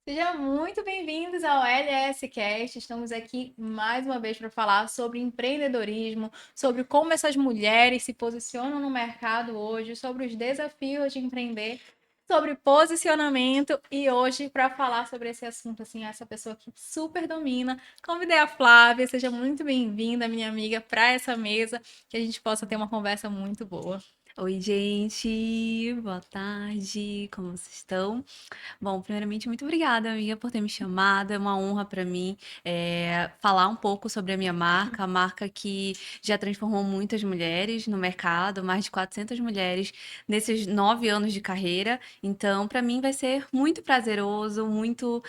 Sejam muito bem-vindos ao LS Cast. Estamos aqui mais uma vez para falar sobre empreendedorismo, sobre como essas mulheres se posicionam no mercado hoje, sobre os desafios de empreender, sobre posicionamento e hoje para falar sobre esse assunto assim, essa pessoa que super domina, convidei a Flávia. Seja muito bem-vinda, minha amiga, para essa mesa, que a gente possa ter uma conversa muito boa. Oi, gente, boa tarde, como vocês estão? Bom, primeiramente, muito obrigada, amiga, por ter me chamado. É uma honra para mim falar um pouco sobre a marca que já transformou muitas mulheres no mercado, mais de 400 mulheres nesses 9 anos de carreira. Então, para mim, vai ser muito prazeroso, muito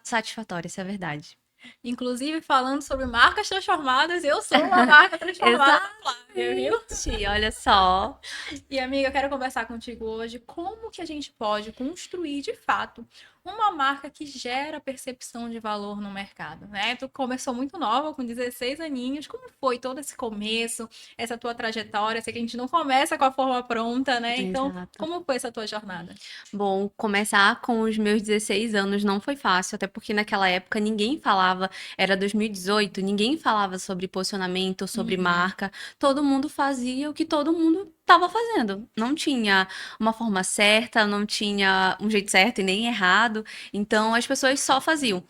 satisfatório, essa é a verdade. Inclusive, falando sobre marcas transformadas, eu sou uma marca transformada, Flávia, viu? Exatamente, olha só. E amiga, eu quero conversar contigo hoje como que a gente pode construir de fato uma marca que gera percepção de valor no mercado, né? Tu começou muito nova, com 16 aninhos. Como foi todo esse começo, essa tua trajetória? Sei que a gente não começa com a forma pronta, né? Então, Exato. como foi essa tua jornada? Bom, começar com os meus 16 anos não foi fácil, até porque naquela época ninguém falava, era 2018, ninguém falava sobre posicionamento, sobre Uhum. marca, todo mundo fazia o que todo mundo estava fazendo. Não tinha uma forma certa, não tinha um jeito certo e nem errado, então as pessoas só faziam.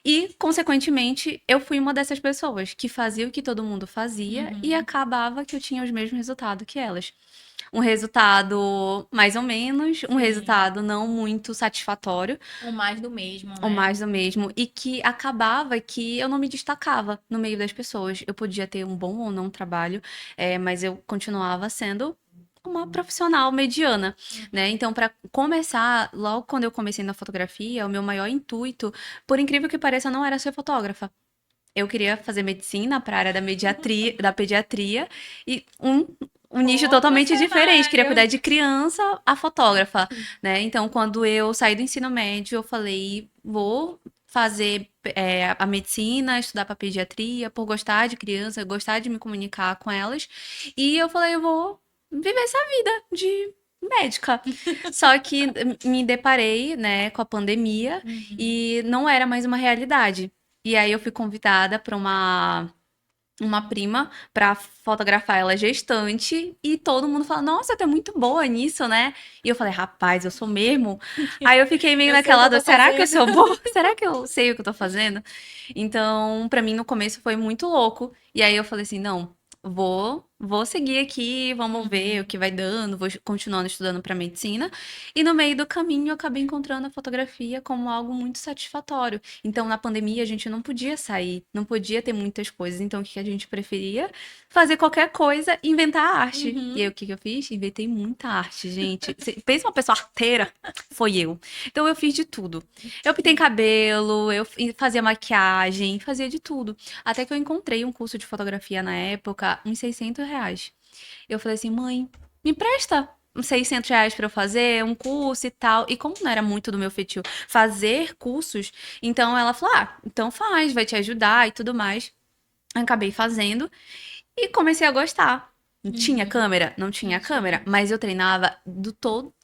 E, consequentemente, eu fui uma dessas pessoas que fazia o que todo mundo fazia e Uhum. acabava que eu tinha os mesmos resultados que elas. Um resultado mais ou menos, um Sim. resultado não muito satisfatório, O mais do mesmo, ou né? mais do mesmo, e que acabava que eu não me destacava no meio das pessoas. Eu podia ter um bom ou não trabalho, mas eu continuava sendo uma profissional mediana, né? Uhum. Então, para começar, logo quando eu comecei na fotografia, o meu maior intuito, por incrível que pareça, não era ser fotógrafa. Eu queria fazer medicina para a área da pediatria e um nicho Outro totalmente diferente. Queria cuidar cenário. de criança, a fotógrafa, né? Então, quando eu saí do ensino médio, eu falei, vou fazer a medicina, estudar para pediatria, por gostar de criança, gostar de me comunicar com elas. E eu falei, eu vou viver essa vida de médica. Só que me deparei, né, com a pandemia Uhum. e não era mais uma realidade. E aí eu fui convidada para uma prima para fotografar ela gestante e todo mundo fala: "Nossa, tu é muito boa nisso, né?" E eu falei: "Rapaz, eu sou mesmo?" Aí eu fiquei meio Eu sei o que naquela eu dor, tô será que eu fazendo. sou boa? Será que eu sei o que eu tô fazendo? Então, para mim no começo foi muito louco. E aí eu falei assim: "Não, vou seguir aqui, vamos ver o Uhum. que vai dando, vou continuando estudando para medicina". E no meio do caminho eu acabei encontrando a fotografia como algo muito satisfatório. Então, na pandemia, a gente não podia sair, não podia ter muitas coisas. Então, o que a gente preferia? Fazer qualquer coisa e inventar arte. E aí, Uhum. o que eu fiz? Inventei muita arte, gente. Pensa uma pessoa arteira, foi eu. Então, eu fiz de tudo. Eu pintei cabelo, fazia maquiagem, fazia de tudo. Até que eu encontrei um curso de fotografia na época, uns R$ 600. Eu falei assim, mãe, me empresta uns R$ 600 para eu fazer um curso e tal. E como não era muito do meu feitio fazer cursos, então ela falou: ah, então faz, vai te ajudar e tudo mais. Acabei fazendo e comecei a gostar. Tinha Uhum. câmera? Não tinha Não câmera, tinha. mas eu treinava de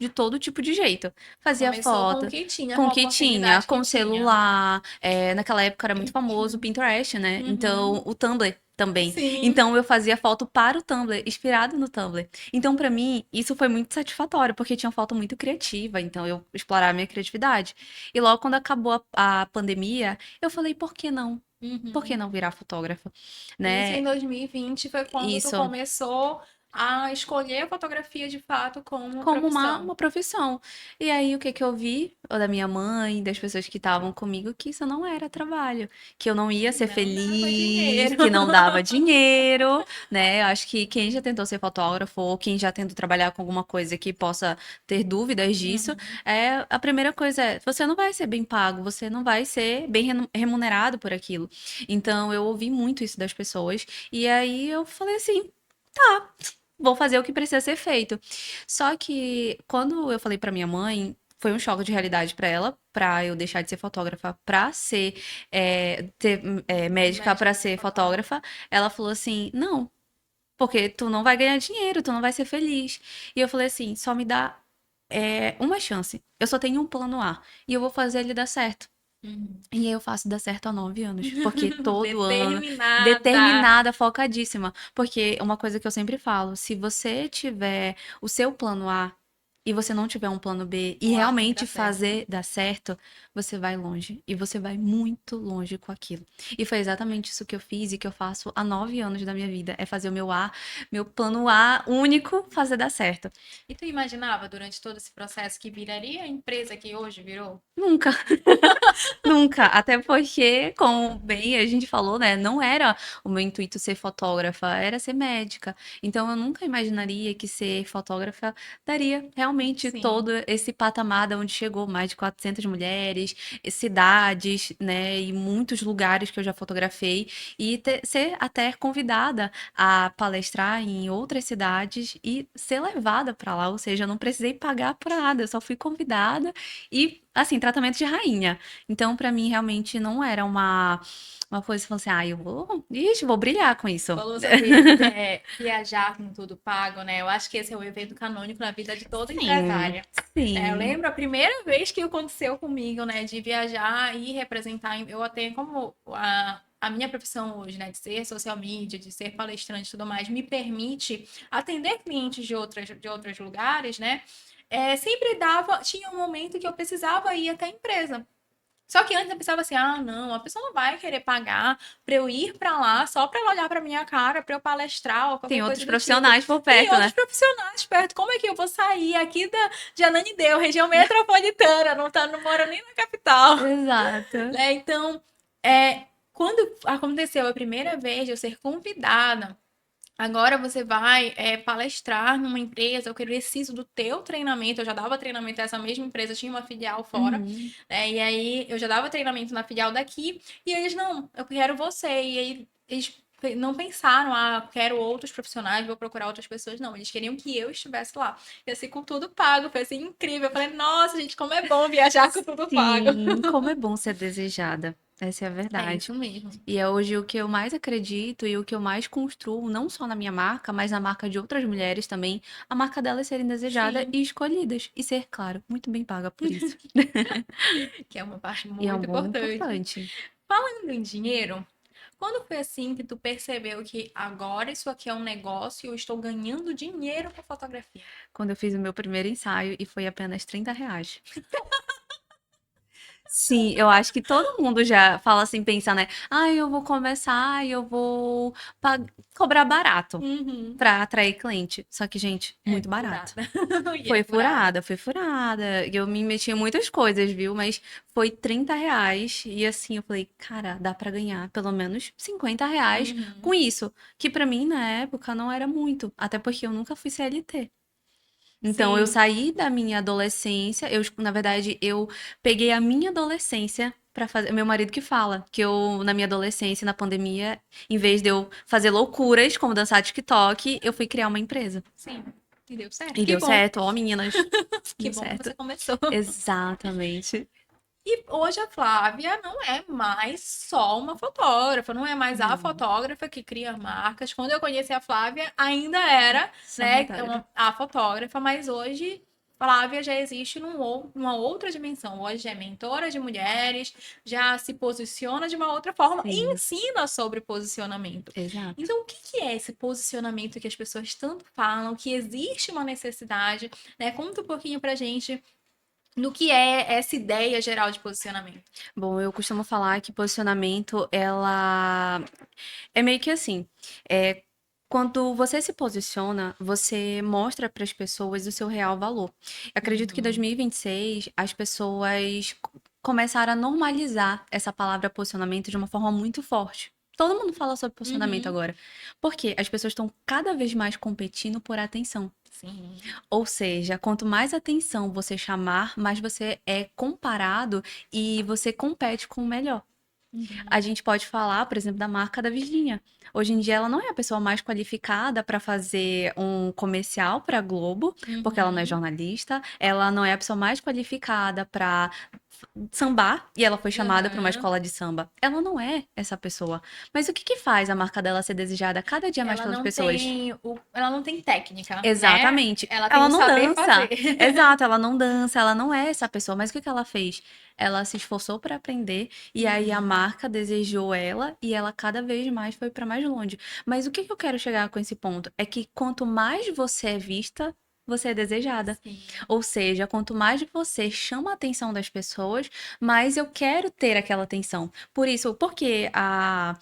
todo tipo de jeito. Fazia Começou com o foto que tinha, com com o a que tinha, oportunidade que com tinha. celular. Naquela época era muito famoso o Pinterest, né? Então, Uhum. o Tumblr também. Sim. Então, eu fazia foto para o Tumblr, inspirado no Tumblr. Então, pra mim, isso foi muito satisfatório, porque tinha foto muito criativa. Então, eu explorava a minha criatividade. E logo quando acabou a pandemia, eu falei, por que não? Por que Uhum. não virar fotógrafa, E isso em né? 2020 foi quando tu Isso começou a escolher a fotografia de fato como como profissão. uma profissão. E aí, o que que eu vi? Ou da minha mãe, das pessoas que estavam comigo, que isso não era trabalho, que eu não ia ser Não dava feliz, dinheiro. que não dava dinheiro, né? Eu acho que quem já tentou ser fotógrafo ou quem já tentou trabalhar com alguma coisa que possa ter dúvidas disso, Uhum. a primeira coisa é, você não vai ser bem pago, você não vai ser bem remunerado por aquilo. Então, eu ouvi muito isso das pessoas, e aí eu falei assim, vou fazer o que precisa ser feito. Só que quando eu falei pra minha mãe, foi um choque de realidade pra ela, pra eu deixar de ser fotógrafa pra ser médica Médica pra ser ser fotógrafa. fotógrafa. Ela falou assim: "Não, porque tu não vai ganhar dinheiro, tu não vai ser feliz". E eu falei assim: "Só me dá é uma chance. Eu só tenho um plano A e eu vou fazer ele dar certo. Uhum. E aí eu faço dar certo há 9 anos, porque todo ano, Determinada. determinada, focadíssima. Porque uma coisa que eu sempre falo, se você tiver o seu plano A e você não tiver um plano B e O ar tem que dar realmente certo. fazer dar certo, você vai longe. E você vai muito longe com aquilo. E foi exatamente isso que eu fiz e que eu faço há 9 anos da minha vida. É fazer o meu A, meu plano A único, fazer dar certo. E tu imaginava durante todo esse processo que viraria a empresa que hoje virou? Nunca. Nunca, até porque, como bem a gente falou, né, não era o meu intuito ser fotógrafa, era ser médica. Então eu nunca imaginaria que ser fotógrafa daria realmente Sim. todo esse patamar de onde chegou mais de 400 mulheres, cidades, né, e muitos lugares que eu já fotografei e ser até convidada a palestrar em outras cidades e ser levada para lá, ou seja, eu não precisei pagar por nada, eu só fui convidada e assim, tratamento de rainha. Então, pra mim, realmente não era uma coisa que falou assim, ah, eu vou, ixi, vou brilhar com isso. Falou sobre viajar com tudo pago, né? Eu acho que esse é o evento canônico na vida de toda Sim, empresária. Eu sim. lembro a primeira vez que aconteceu comigo, né, de viajar e representar. Eu até como a minha profissão hoje, né, de ser social media, de ser palestrante e tudo mais, me permite atender clientes de outros lugares, né? Sempre tinha um momento que eu precisava ir até a empresa. Só que antes eu pensava assim, ah, não, a pessoa não vai querer pagar pra eu ir pra lá só pra ela olhar pra minha cara, pra eu palestrar ou Tem qualquer outros coisa do tipo. profissionais por Tem perto, outros né? profissionais perto. Como é que eu vou sair aqui de Ananindeua, região metropolitana, não moro nem na capital, Exato. né? Então, quando aconteceu a primeira vez de eu ser convidada, agora você vai palestrar numa empresa, eu preciso do teu treinamento. Eu já dava treinamento a essa mesma empresa, tinha uma filial fora, Uhum. né? E aí eu já dava treinamento na filial daqui, e eles, não, eu quero você. E aí eles não pensaram, ah, quero outros profissionais, vou procurar outras pessoas. Não, eles queriam que eu estivesse lá. E assim, com tudo pago, foi assim incrível. Eu falei, nossa, gente, como é bom viajar com tudo pago. Sim, como é bom ser desejada. Essa é a É verdade. isso mesmo. E é hoje o que eu mais acredito e o que eu mais construo, não só na minha marca, mas na marca de outras mulheres também, a marca delas serem desejadas Sim, e escolhidas. E ser, claro, muito bem paga por isso. que é uma parte E é um muito bom importante. importante. Falando em dinheiro, quando foi assim que tu percebeu que agora isso aqui é um negócio e eu estou ganhando dinheiro com fotografia? Quando eu fiz o meu primeiro ensaio e foi apenas R$ 30. Sim, eu acho que todo mundo já fala assim, pensa, né? Ah, eu vou começar e eu vou cobrar barato Uhum. pra atrair cliente. Só que, gente, É muito barato. furada. E é Foi furada. furada, foi furada. E eu me meti em muitas coisas, viu? Mas foi R$ 30. E assim, eu falei, cara, dá pra ganhar pelo menos R$ 50 com Uhum. isso. Que pra mim, na época, não era muito. Até porque eu nunca fui CLT. Então, eu Sim, saí da minha adolescência, na verdade, eu peguei a minha adolescência pra fazer. Meu marido que fala que eu, na minha adolescência, na pandemia, em vez de eu fazer loucuras, como dançar TikTok, eu fui criar uma empresa. sim. E deu certo. E Que deu bom. certo, ó, meninas, Que deu bom que certo. você começou. Exatamente. E hoje a Flávia não é mais só uma fotógrafa, não é mais a Não, fotógrafa que cria marcas. Quando eu conheci a Flávia, ainda era, só né, fotógrafa. a fotógrafa, mas hoje Flávia já existe numa outra dimensão. Hoje é mentora de mulheres, já se posiciona de uma outra forma e Sim, ensina sobre posicionamento. exato. Então, o que que é esse posicionamento que as pessoas tanto falam, que existe uma necessidade, né? Conta um pouquinho pra gente no que é essa ideia geral de posicionamento. Bom, eu costumo falar que posicionamento, ela é meio que assim, é, quando você se posiciona, você mostra para as pessoas o seu real valor. Eu acredito que em Uhum, 2026 as pessoas começaram a normalizar essa palavra posicionamento de uma forma muito forte. Todo mundo fala sobre posicionamento uhum, agora. Porque as pessoas estão cada vez mais competindo por atenção. sim. Ou seja, quanto mais atenção você chamar, mais você é comparado e você compete com o melhor. A Uhum, gente pode falar, por exemplo, da marca da Virgínia. Hoje em dia, ela não é a pessoa mais qualificada para fazer um comercial para a Globo, porque ela não é uhum, jornalista. Ela não é a pessoa mais qualificada para sambar e ela foi chamada para uma Aham. escola de samba. Ela não é essa pessoa. Mas o que que faz a marca dela ser desejada cada dia mais pelas pessoas? Ela não tem técnica, né? Exatamente. Ela tem Ela o não saber dança. fazer. Exato, ela não dança, ela não é essa pessoa. Mas o que que ela fez? Ela se esforçou para aprender e aí a Uhum. marca desejou ela e ela cada vez mais foi para mais longe. Mas o que que eu quero chegar com esse ponto? É que quanto mais você é vista, você é desejada. Sim. Ou seja, quanto mais você chama a atenção das pessoas, mais eu quero ter aquela atenção. Por isso, porque a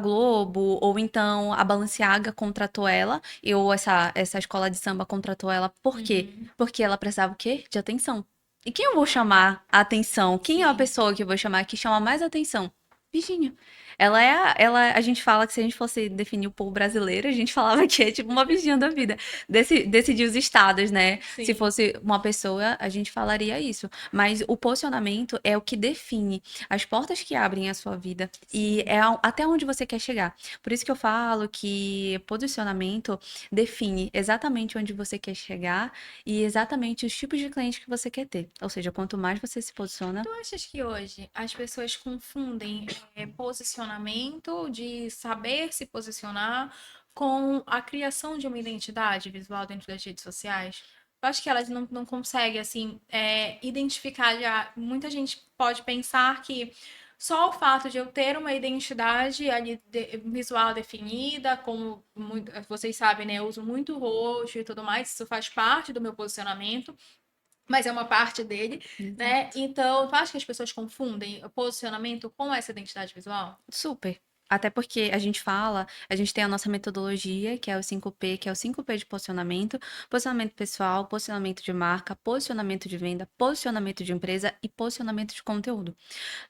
Globo ou então a Balenciaga contratou ela, ou essa escola de samba contratou ela, por quê? Uhum. Porque ela precisava o quê? De atenção. E quem eu vou chamar a atenção? Quem é a Sim. pessoa que eu vou chamar que chama mais atenção? Virgínia. A gente fala que se a gente fosse definir o povo brasileiro, a gente falava que é tipo uma Virgínia da vida. Decidir os estados, né? Se Sim. fosse uma pessoa, a gente falaria isso. Mas o posicionamento é o que define as portas que abrem a sua vida e Sim. até onde você quer chegar. Por isso que eu falo que posicionamento define exatamente onde você quer chegar e exatamente os tipos de cliente que você quer ter. Ou seja, quanto mais você se posiciona, Tu achas que hoje as pessoas confundem posicionamento, de saber se posicionar, com a criação de uma identidade visual dentro das redes sociais? Eu acho que elas não conseguem, assim, identificar já. Muita gente pode pensar que só o fato de eu ter uma identidade ali visual definida, como vocês sabem, né? Eu uso muito roxo e tudo mais, isso faz parte do meu posicionamento, mas é uma parte dele, né? exato. Então, tu acha que as pessoas confundem o posicionamento com essa identidade visual? Super. Até porque a gente tem a nossa metodologia, que é o 5P, que é o 5P de posicionamento, posicionamento pessoal, posicionamento de marca, posicionamento de venda, posicionamento de empresa e posicionamento de conteúdo.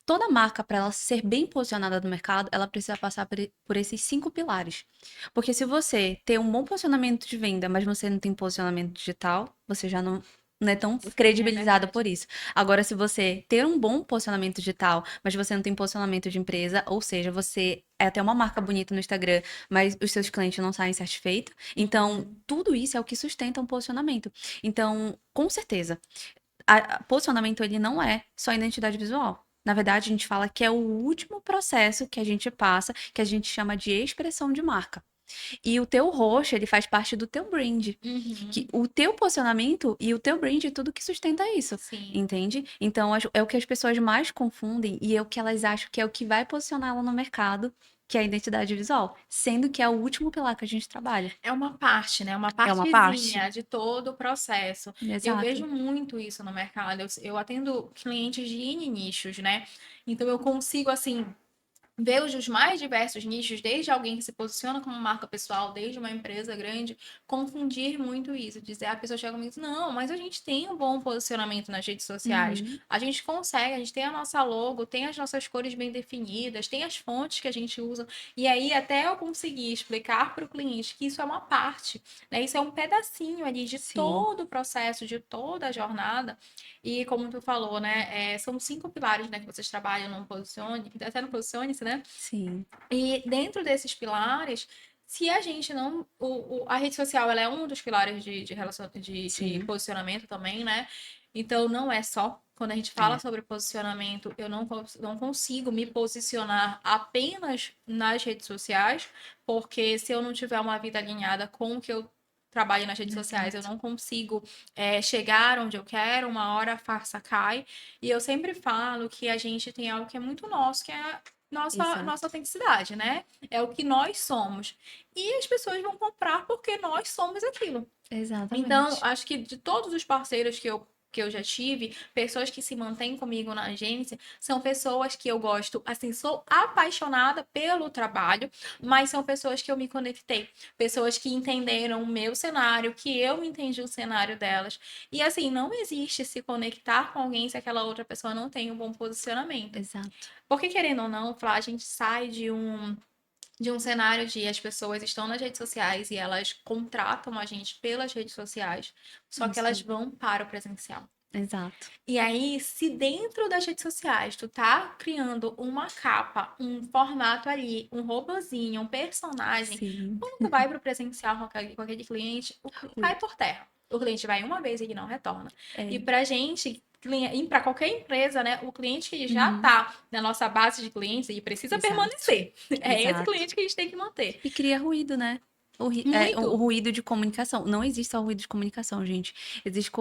Toda marca, para ela ser bem posicionada no mercado, ela precisa passar por esses 5 pilares. Porque se você tem um bom posicionamento de venda, mas você não tem posicionamento digital, você já não é tão Sim, é credibilizado verdade. por isso. Agora, se você ter um bom posicionamento digital, mas você não tem posicionamento de empresa, ou seja, você é até uma marca bonita no Instagram, mas os seus clientes não saem satisfeitos, então Uhum. tudo isso é o que sustenta um posicionamento. Então, com certeza, posicionamento ele não é só identidade visual. Na verdade, a gente fala que é o último processo que a gente passa, que a gente chama de expressão de marca. E o teu rosto, ele faz parte do teu brand. Que Uhum. o teu posicionamento e o teu brand é tudo que sustenta isso, Sim. entende? Então, é o que as pessoas mais confundem e é o que elas acham que é o que vai posicionar ela no mercado, que é a identidade visual, sendo que é o último pilar que a gente trabalha. É uma parte, né? Uma É uma parte? partezinha de todo o processo. Eu Exato. vejo muito isso no mercado. Eu atendo clientes de N nichos, né? Então eu consigo, assim, ver os mais diversos nichos, desde alguém que se posiciona como marca pessoal, desde uma empresa grande, confundir muito isso, dizer, a pessoa chega e diz, não, mas a gente tem um bom posicionamento nas redes sociais, Uhum. a gente consegue, a gente tem a nossa logo, tem as nossas cores bem definidas, tem as fontes que a gente usa, e aí até eu conseguir explicar para o cliente que isso é uma parte, né? Isso é um pedacinho ali de Sim, todo o processo, de toda a jornada, e como tu falou, né, são 5 pilares, né, que vocês trabalham no Posicione, até no Posicione-se, né? sim, E dentro desses pilares, se a gente não. A rede social ela é um dos pilares de sim. posicionamento também, né? Então não é só. Quando a gente fala É, sobre posicionamento, eu não consigo me posicionar apenas nas redes sociais, porque se eu não tiver uma vida alinhada com o que eu trabalho nas redes sociais, eu exato, não consigo chegar onde eu quero, uma hora a farsa cai. E eu sempre falo que a gente tem algo que é muito nosso, que é nossa exato, autenticidade, né? É o que nós somos. E as pessoas vão comprar porque nós somos aquilo. Então, exatamente. acho que de todos os parceiros que eu já tive, pessoas que se mantêm comigo na agência, são pessoas que eu gosto, assim, sou apaixonada pelo trabalho, mas são pessoas que eu me conectei, pessoas que entenderam o meu cenário, que eu entendi o cenário delas. E assim, não existe se conectar com alguém se aquela outra pessoa não tem um bom posicionamento. Exato. Porque, querendo ou não, Flá, a gente sai de um cenário de as pessoas estão nas redes sociais e elas contratam a gente pelas redes sociais, só que elas Isso, vão para o presencial. exato. E aí, se dentro das redes sociais tu tá criando uma capa, um formato ali, um robozinho, um personagem, Sim. quando tu vai para o presencial com aquele cliente, cai por terra. O cliente vai uma vez e ele não retorna. E É, pra gente ir para qualquer empresa, né? O cliente que já Uhum. está na nossa base de clientes e precisa Exato, permanecer. É esse exato. cliente que a gente tem que manter. E cria ruído, né? O Muito. ruído de comunicação. Não existe só ruído de comunicação, gente. Existe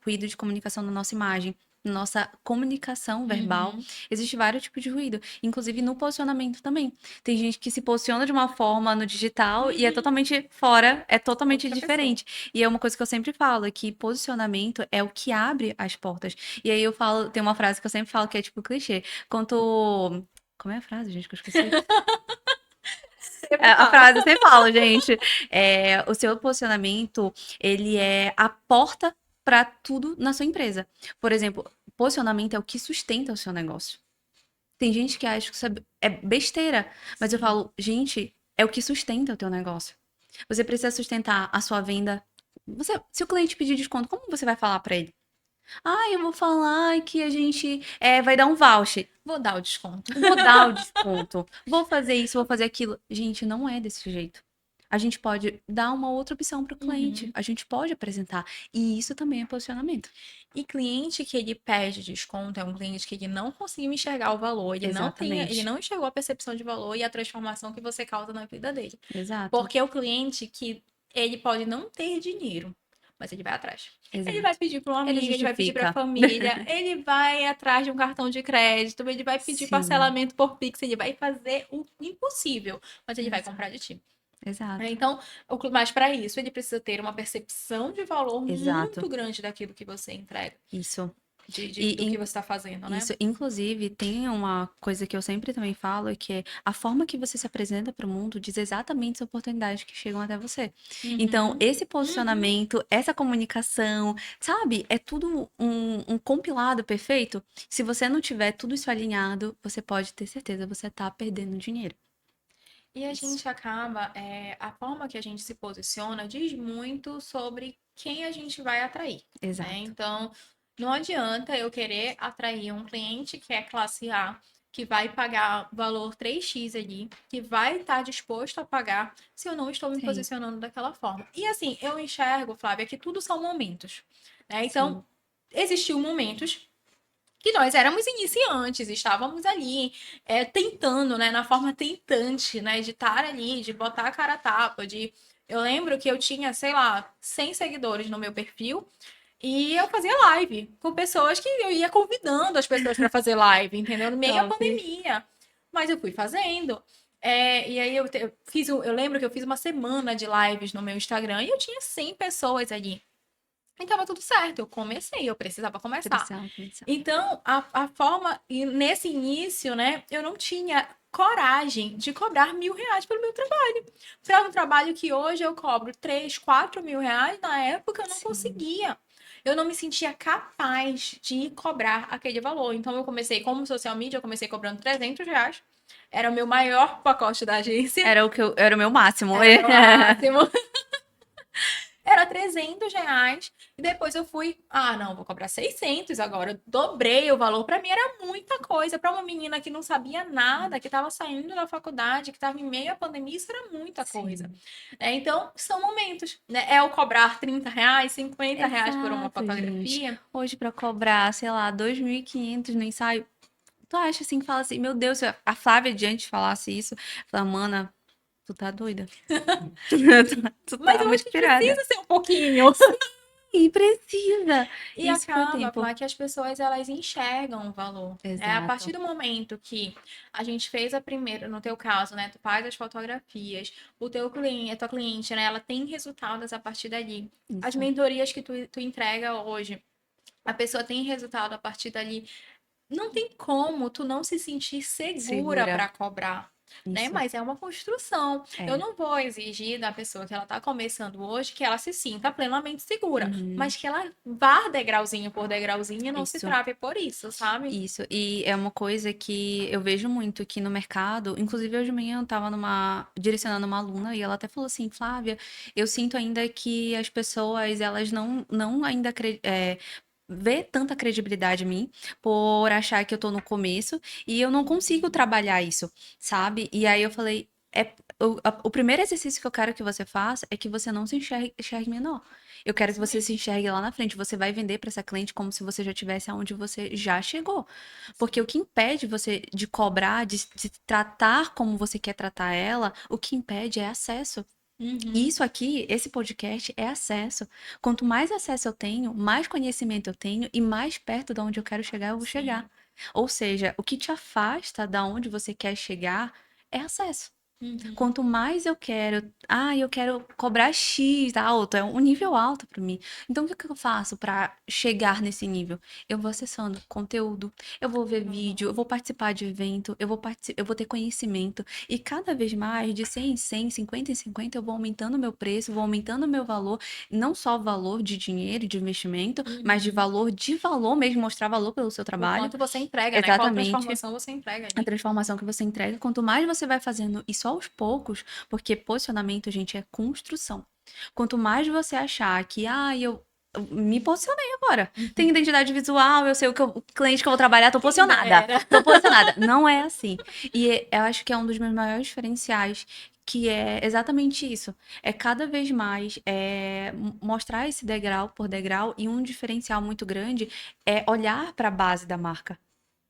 ruído de comunicação na nossa imagem, na nossa comunicação verbal. Uhum. Existe vários tipos de ruído, inclusive no posicionamento também. Tem gente que se posiciona de uma forma no digital e é totalmente fora, é totalmente Outra pessoa. diferente. E é uma coisa que eu sempre falo, é que posicionamento é o que abre as portas. E aí eu falo, tem uma frase que eu sempre falo que é tipo clichê. Quanto. Como é a frase, gente, que eu esqueci? Sempre A fala. frase eu sempre falo, gente. O seu posicionamento, ele é a porta para tudo na sua empresa. Por exemplo, posicionamento é o que sustenta o seu negócio. Tem gente que acha que isso é besteira, mas eu Sim. falo, gente, é o que sustenta o teu negócio. Você precisa sustentar a sua venda. Se o cliente pedir desconto, como você vai falar para ele? Ah, eu vou falar que a gente vai dar um voucher. Vou dar o desconto. Vou dar o desconto. Vou fazer isso, vou fazer aquilo. Gente, não é desse jeito. A gente pode dar uma outra opção para o cliente. Uhum. A gente pode apresentar. E isso também é posicionamento. E cliente que ele pede desconto é um cliente que ele não conseguiu enxergar o valor, ele Exatamente. não enxergou a percepção de valor e a transformação que você causa na vida dele. Exato. Porque é o cliente que ele pode não ter dinheiro, mas ele vai atrás. Ele vai Exato. pedir para um Ele amigo, ele vai pedir para a justifica. família, ele vai atrás de um cartão de crédito, ele vai pedir Sim. parcelamento por Pix, ele vai fazer o impossível, mas ele vai comprar Exato. de ti. Exato. Então, mas para isso, ele precisa ter uma percepção de valor Exato. muito grande daquilo que você entrega, Isso. do que você está fazendo, né? Isso, inclusive, tem uma coisa que eu sempre também falo, é que a forma que você se apresenta para o mundo diz exatamente as oportunidades que chegam até você. Então, Uhum, esse uhum. posicionamento, essa comunicação, sabe? É tudo um compilado perfeito. Se você não tiver tudo isso alinhado, você pode ter certeza, você tá perdendo dinheiro. E a Isso. gente acaba, a forma que a gente se posiciona diz muito sobre quem a gente vai atrair, né? Exato. Então, não adianta eu querer atrair um cliente que é classe A, que vai pagar valor 3x ali, que vai estar disposto a pagar se eu não estou me Sim, posicionando daquela forma. E assim, eu enxergo, Flávia, que tudo são momentos, né? Então, sim, existiu momentos que nós éramos iniciantes, estávamos ali tentando, né, na forma tentante, né, de estar ali, de botar a cara a tapa, de... Eu lembro que eu tinha, sei lá, 100 seguidores no meu perfil e eu fazia live com pessoas que eu ia convidando as pessoas para fazer live, entendeu? No meio da top. pandemia. Mas eu fui fazendo. E aí eu lembro que eu fiz uma semana de lives no meu Instagram e eu tinha 100 pessoas ali. Então, tava tudo certo, eu comecei, eu precisava começar. Precisava começar. Então, a forma, e nesse início, né, eu não tinha coragem de cobrar R$ 1.000 pelo meu trabalho. Para um trabalho que hoje eu cobro 3, 4 mil reais, na época eu não Sim. conseguia. Eu não me sentia capaz de cobrar aquele valor. Então, eu comecei como social media, eu comecei cobrando R$ 300. Era o meu maior pacote da agência. Era o meu máximo. Era o meu máximo. Era R$ 300. E depois eu fui, não, vou cobrar 600 agora. Eu dobrei o valor. Para mim era muita coisa. Para uma menina que não sabia nada, que estava saindo da faculdade, que estava em meio à pandemia, isso era muita coisa. Sim. Então, são momentos. Né? É o cobrar R$ 30, R$ 50 por uma Exato, gente. fotografia. Hoje, pra cobrar, sei lá, 2.500 no ensaio, tu acha assim, fala assim, meu Deus, se a Flávia Diante falasse isso, fala, mana, tu tá doida. Tu Mas tá eu acho muito que pirada. precisa ser um pouquinho. Sim, precisa. E Isso foi o acaba, tempo. Flá, que as pessoas elas enxergam o valor. A partir Exato. do momento que a gente fez a primeira, no teu caso, né, tu faz as fotografias, o teu cliente, a tua cliente, né, ela tem resultados a partir dali. As Isso. mentorias que tu entrega hoje, a pessoa tem resultado a partir dali. Não tem como tu não se sentir segura Segura. para cobrar, né? Isso. Mas é uma construção. Eu É. não vou exigir da pessoa que ela está começando hoje que ela se sinta plenamente segura, Uhum. mas que ela vá degrauzinho por degrauzinho e não se Isso. trave por isso, sabe? Isso, e é uma coisa que eu vejo muito aqui no mercado. Inclusive, hoje de manhã eu estava direcionando uma aluna e ela até falou assim, Flávia, eu sinto ainda que as pessoas, elas não ainda vê tanta credibilidade em mim por achar que eu tô no começo e eu não consigo trabalhar isso, sabe? E aí eu falei, o primeiro exercício que eu quero que você faça é que você não se enxergue menor. Eu quero que Isso você mesmo. se enxergue lá na frente. Você vai vender para essa cliente como se você já estivesse aonde você já chegou. Porque o que impede você de cobrar, de tratar como você quer tratar ela, o que impede é acesso. E Uhum. isso aqui, esse podcast é acesso. Quanto mais acesso eu tenho, mais conhecimento eu tenho e mais perto de onde eu quero chegar, eu vou chegar. Sim. Ou seja, o que te afasta da onde você quer chegar é acesso. Uhum. Quanto mais eu quero cobrar X alto, é um nível alto para mim. Então, o que que eu faço para chegar nesse nível? Eu vou acessando conteúdo, eu vou ver vídeo, eu vou participar de evento, eu vou ter conhecimento. E cada vez mais, de 100 em 100, 50 em 50, eu vou aumentando o meu preço, vou aumentando o meu valor, não só valor de dinheiro, de investimento, mas Uhum. de valor mesmo, mostrar valor pelo seu O trabalho. quanto você entrega, né? Qual Exatamente transformação você entrega a ali. transformação que você entrega, quanto mais você vai fazendo isso aos poucos, porque posicionamento, gente, é construção. Quanto mais você achar que, eu me posicionei agora. Tenho identidade visual, eu sei o cliente que eu vou trabalhar, tô Quem posicionada. dera. Tô posicionada. Não é assim. Eu acho que é um dos meus maiores diferenciais, que é exatamente isso. É cada vez mais mostrar esse degrau por degrau e um diferencial muito grande é olhar para a base da marca.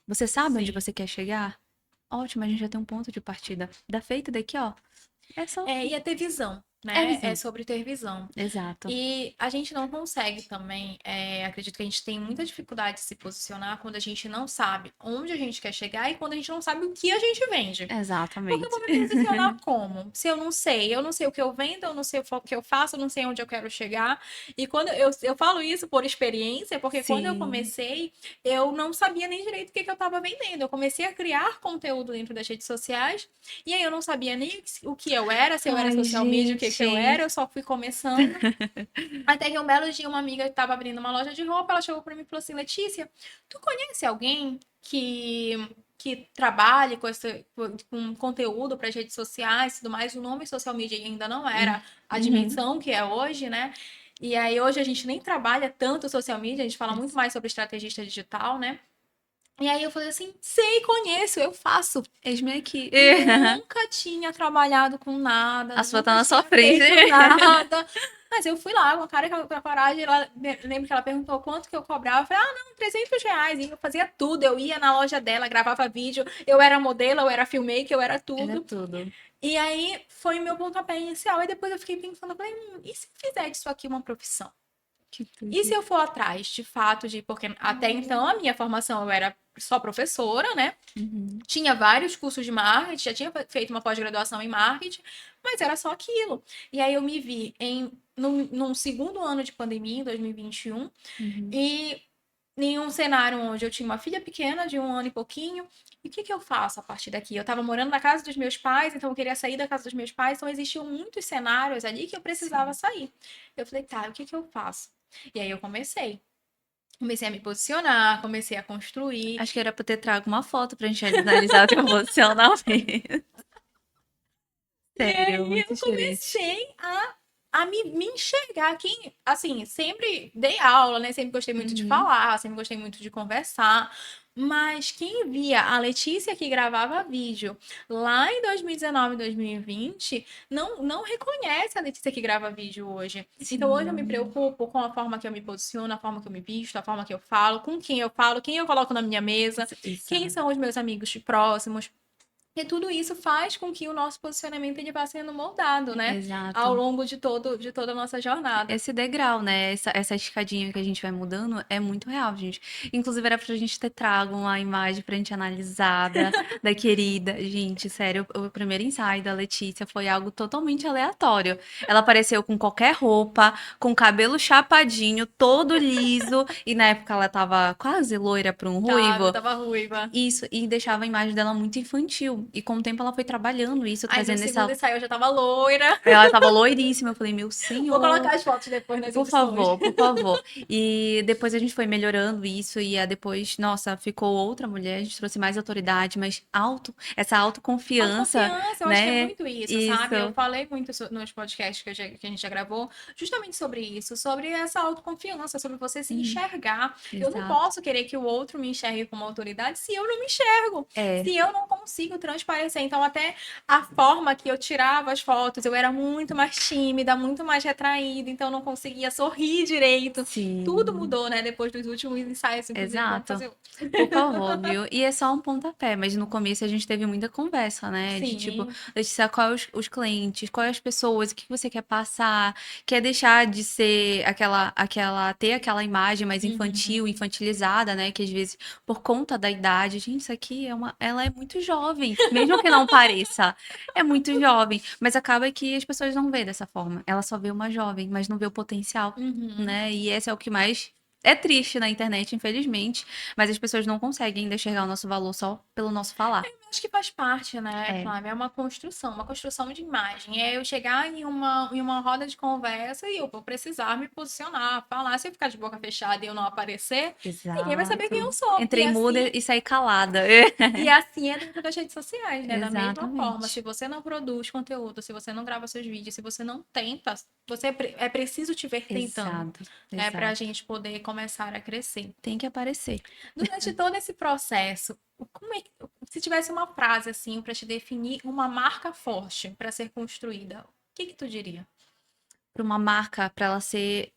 Você sabe onde Sim. você quer chegar? Ótimo, a gente já tem um ponto de partida. Da feita daqui, ó. É só. É ter visão, É né? É visão. sobre ter visão. Exato. E a gente não consegue também, acredito que a gente tem muita dificuldade de se posicionar quando a gente não sabe onde a gente quer chegar e quando a gente não sabe o que a gente vende. Porque eu vou Exatamente. me posicionar como? Se eu não sei o que eu vendo, eu não sei o que eu faço, eu não sei onde eu quero chegar. E quando eu falo isso por experiência, porque quando eu Sim. comecei, eu não sabia nem direito o que eu estava vendendo. Eu comecei a criar conteúdo dentro das redes sociais, e aí eu não sabia nem o que eu era, se eu era Ai, social media, o que eu gente. era, eu só fui começando. Até que um belo dia, uma amiga estava abrindo uma loja de roupa, ela chegou para mim e falou assim: Letícia, tu conhece alguém que trabalhe com conteúdo para as redes sociais e tudo mais? O nome social media ainda não era a Uhum. dimensão que é hoje, né? E aí hoje a gente nem trabalha tanto social media, a gente fala muito mais sobre estrategista digital, né? E aí eu falei assim, sei, conheço, eu faço. Eis-me aqui. Nunca tinha trabalhado com nada, A sua tá nunca na sua tinha frente. feito nada. Mas eu fui lá, com a cara com a coragem, lembro que ela perguntou quanto que eu cobrava. Eu falei, ah, não, R$ 300. E eu fazia tudo, eu ia na loja dela, gravava vídeo, eu era modelo, eu era filmmaker, eu era Era tudo. tudo. E aí foi meu pontapé inicial. E depois eu fiquei pensando, eu falei, e se fizer disso aqui uma profissão? Que E se tudo. eu for atrás, de fato, porque até então a minha formação eu era só professora, né? Uhum. Tinha vários cursos de marketing, já tinha feito uma pós-graduação em marketing, mas era só aquilo. E aí eu me vi num segundo ano de pandemia, em 2021, Uhum. e em um cenário onde eu tinha uma filha pequena, de 1 ano e pouquinho, e o que que eu faço a partir daqui? Eu estava morando na casa dos meus pais, então eu queria sair da casa dos meus pais, então existiam muitos cenários ali que eu precisava Sim. sair. Eu falei, tá, o que que eu faço? E aí eu comecei. Comecei a me posicionar, comecei a construir. Acho que era pra ter trago uma foto pra gente analisar o teu posicionamento. E Sério, aí muito eu diferente. comecei a me enxergar. Quem, assim, sempre dei aula, né? Sempre gostei muito de Uhum. falar, sempre gostei muito de conversar. Mas quem via a Letícia que gravava vídeo lá em 2019, 2020, não reconhece a Letícia que grava vídeo hoje. Então hoje eu me Sim. preocupo com a forma que eu me posiciono, a forma que eu me visto, a forma que eu falo, quem eu coloco na minha mesa, quem Exato. são os meus amigos próximos. E tudo isso faz com que o nosso posicionamento ele vá sendo moldado, né? Ao Exato. longo de toda a nossa jornada. Esse degrau, né? Essa escadinha que a gente vai mudando é muito real, gente. Inclusive, era pra gente ter trago uma imagem pra gente analisar da querida. Gente, sério, o primeiro ensaio da Letícia foi algo totalmente aleatório. Ela apareceu com qualquer roupa, com cabelo chapadinho, todo liso, e na época ela tava quase loira pra um Eu ruivo. tava ruiva. Isso, e deixava a imagem dela muito infantil. E com o tempo ela foi trabalhando isso, Aí no trazendo esse segundo ensaio eu já tava loira. ela tava loiríssima. Eu falei, meu Vou senhor. colocar as fotos depois nas Por edições. favor, por favor. E depois a gente foi melhorando isso e depois, nossa, ficou outra mulher, a gente trouxe mais autoridade, mas essa autoconfiança, Autoconfiança, eu acho que é né? muito isso, Isso, sabe? Eu falei muito nos podcasts que a gente já gravou, justamente sobre isso, sobre essa autoconfiança, sobre você se uhum, enxergar. Eu não exato. posso querer que o outro me enxergue como autoridade se eu não me enxergo, É, se eu não consigo transparecer. Então, até a forma que eu tirava as fotos, eu era muito mais tímida, muito mais retraída, então eu não conseguia sorrir direito. Tudo Sim, mudou, né? Depois dos últimos ensaios, inclusive, vamos exato. fazer outro. Por favor, viu? E é só um pontapé, mas no começo a gente teve muita conversa, né? De tipo, Sim. Letícia, quais os clientes, quais as pessoas, o que você quer passar, quer deixar de ser ter aquela imagem mais infantil, Uhum. infantilizada, né? Que às vezes, por conta da idade, gente, isso aqui ela é muito jovem, mesmo que não pareça, é muito jovem, mas acaba que as pessoas não vê dessa forma, ela só vê uma jovem, mas não vê o potencial, Uhum. né? E esse é o que mais é triste na internet, infelizmente, mas as pessoas não conseguem ainda enxergar o nosso valor só pelo nosso falar. Acho que faz parte, né, É, Flávia? É uma construção de imagem. É eu chegar em uma roda de conversa e eu vou precisar me posicionar, falar. Se eu ficar de boca fechada e eu não aparecer, ninguém vai saber quem eu exato. sou. E Entrei muda assim, e saí calada. e assim é dentro das redes sociais, né? Da mesma forma, se Exatamente. você não produz conteúdo, se você não grava seus vídeos, se você não tenta, é preciso te ver tentando, Exato, né? Para a exato. gente poder começar a crescer. Tem que aparecer. Durante todo esse processo, se tivesse uma frase assim para te definir uma marca forte para ser construída, o que que tu diria? Para uma marca, para ela ser.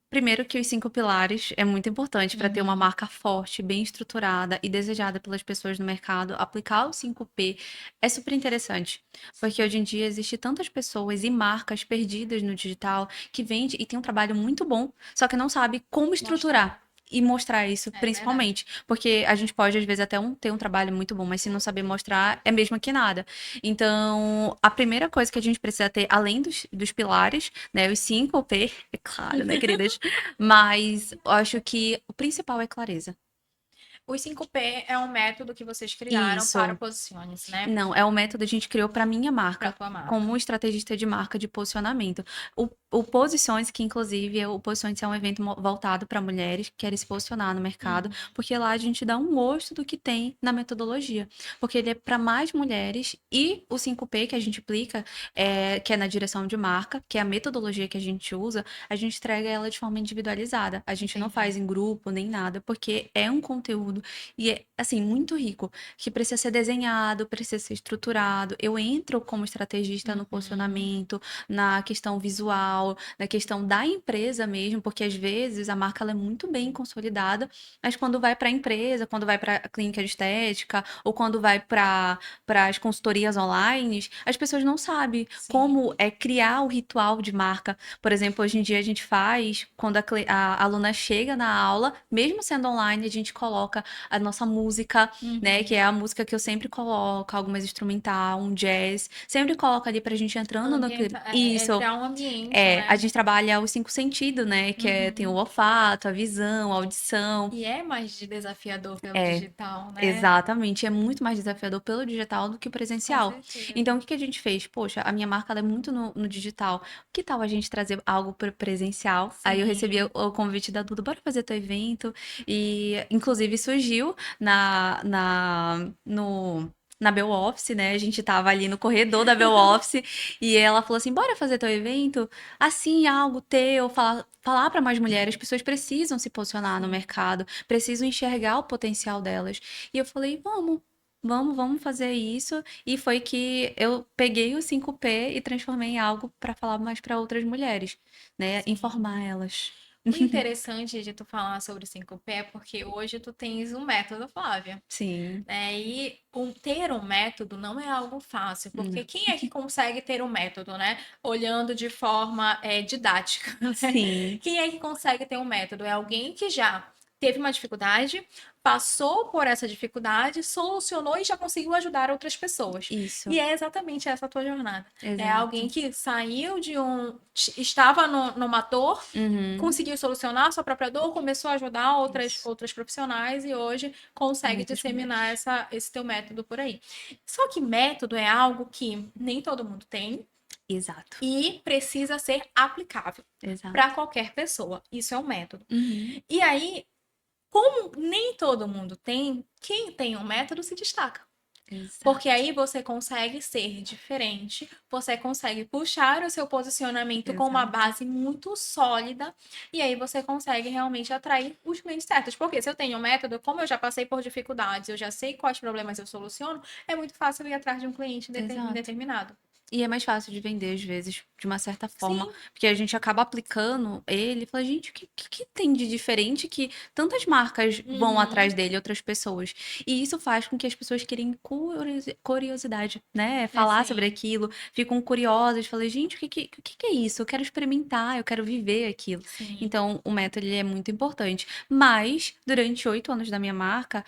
Primeiro que os 5 pilares é muito importante para ter uma Uhum. marca forte, bem estruturada e desejada pelas pessoas no mercado. Aplicar o 5P é super interessante, porque hoje em dia existe tantas pessoas e marcas perdidas no digital que vende e tem um trabalho muito bom, só que não sabe como Mostrar. estruturar. E mostrar isso, É verdade. principalmente. Porque a gente pode, às vezes, até ter um trabalho muito bom, mas se não saber mostrar, é mesmo que nada. Então, a primeira coisa que a gente precisa ter, além dos pilares, né? Os 5P, é claro, né, queridas? Mas eu acho que o principal é clareza. Os 5P é um método que vocês criaram para o Isso. Posicione-se, né? Não, é o método que a gente criou para minha Para marca, tua marca. como estrategista de marca de posicionamento. O Posições, que inclusive o Posições é um evento voltado para mulheres que querem se posicionar no mercado, Uhum. porque lá a gente dá um gosto do que tem na metodologia, porque ele é para mais mulheres e o 5P que a gente aplica, que é na direção de marca, que é a metodologia que a gente usa, a gente entrega ela de forma individualizada. A gente não Entendi. faz em grupo nem nada, porque é um conteúdo e é assim muito rico que precisa ser desenhado, precisa ser estruturado. Eu entro como estrategista no Uhum. posicionamento, na questão visual, na questão da empresa mesmo, porque às vezes a marca ela é muito bem consolidada, mas quando vai para a empresa, quando vai para a clínica de estética ou quando vai para as consultorias online, as pessoas não sabem Sim. como é criar o ritual de marca. Por exemplo, hoje em dia a gente faz, quando a aluna chega na aula, mesmo sendo online, a gente coloca a nossa música, né? Que é Uhum. a música que eu sempre coloco, algo mais instrumental, um jazz. Sempre coloco ali pra gente entrando no clipe. Isso. Criar um ambiente, A né? gente trabalha os 5 sentidos, né? Que tem o Uhum. olfato, a visão, a audição. E é mais desafiador pelo É, digital, né? exatamente. É muito mais desafiador pelo digital do que o Com presencial. certeza. Então, o que que a gente fez? Poxa, a minha marca ela é muito no digital. Que tal a gente trazer algo para presencial? Aí eu recebi Sim. o convite da Duda, bora fazer teu evento. E, inclusive, surgiu na Bell Office, né? A gente tava ali no corredor da Bell Office e ela falou assim: bora fazer teu evento? Assim, algo teu, falar para mais mulheres, as pessoas precisam se posicionar no Sim. mercado, precisam enxergar o potencial delas. E eu falei: vamos fazer isso. E foi que eu peguei o 5P e transformei em algo para falar mais para outras mulheres, né? Sim. Informar elas. O interessante de tu falar sobre o 5P é porque hoje tu tens um método, Flávia, Sim. né? E ter um método não é algo fácil, porque Não. quem é que consegue ter um método, né? Olhando de forma didática, né? Sim, Quem é que consegue ter um método? É alguém que já teve uma dificuldade, passou por essa dificuldade, solucionou e já conseguiu ajudar outras pessoas. isso. E é exatamente essa a tua jornada. É alguém Exato. que saiu estava numa dor, Uhum. conseguiu solucionar a sua própria dor, começou a ajudar Isso. outras profissionais e hoje consegue Muitas disseminar mulheres. esse teu método por aí. Só que método é algo que nem todo mundo tem Exato. e precisa ser aplicável para Exato. qualquer pessoa. Isso é um método. Uhum. E aí, como nem todo mundo tem, quem tem um método se destaca. Porque Exato, aí você consegue ser diferente, você consegue puxar o seu posicionamento com uma exato, base muito sólida, e aí você consegue realmente atrair os clientes certos. Porque se eu tenho um método, como eu já passei por dificuldades, eu já sei quais problemas eu soluciono, é muito fácil ir atrás de um cliente exato. determinado. E é mais fácil de vender, às vezes, de uma certa forma, Sim. porque a gente acaba aplicando ele e fala, gente, o que tem de diferente que tantas marcas vão atrás Uhum. dele, outras pessoas? E isso faz com que as pessoas criem curiosidade, né? É Falar sobre sim. aquilo, ficam curiosas, falam, gente, o que é isso? Eu quero experimentar, eu quero viver aquilo. Sim. Então, o método, ele é muito importante. Mas, durante 8 anos da minha marca,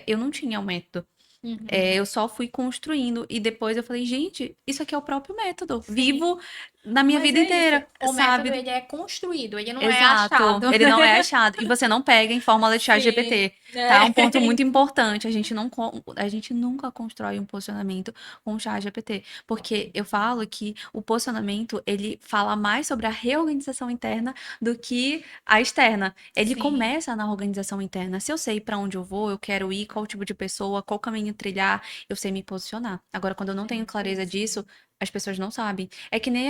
eu não tinha um método. Uhum. Eu só fui construindo e depois eu falei, gente, isso aqui é o próprio método. Sim. Vivo na minha Mas vida é isso. inteira, O método, sabe? ele é construído, ele não é Exato, achado. ele não é achado. E você não pega em fórmula de chat Sim. GPT, tá? Um ponto É. muito importante. A gente nunca constrói um posicionamento com o chat GPT. Porque eu falo que o posicionamento, ele fala mais sobre a reorganização interna do que a externa. Ele Sim. começa na organização interna. Se eu sei para onde eu vou, eu quero ir, qual tipo de pessoa, qual caminho trilhar, eu sei me posicionar. Agora, quando eu não tenho Sim, é clareza isso. disso, as pessoas não sabem. É que nem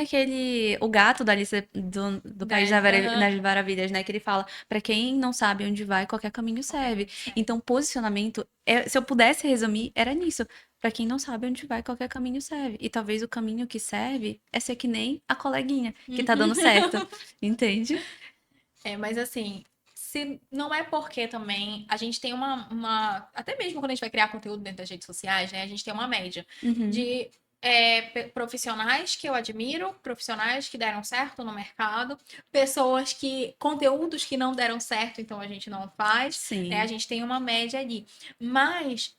o gato da Alice do País Aham. das Maravilhas, né? Que ele fala, pra quem não sabe onde vai, qualquer caminho Qualquer serve. caminho serve. Então, posicionamento, se eu pudesse resumir, era nisso. Pra quem não sabe onde vai, qualquer caminho serve. E talvez o caminho que serve é ser que nem a coleguinha, que tá dando certo. Entende? É, mas assim, se não é porque também a gente tem até mesmo quando a gente vai criar conteúdo dentro das redes sociais, né? A gente tem uma média Uhum. de profissionais que eu admiro, profissionais que deram certo no mercado, conteúdos que não deram certo, então a gente não faz, né? A Sim, gente tem uma média ali. Mas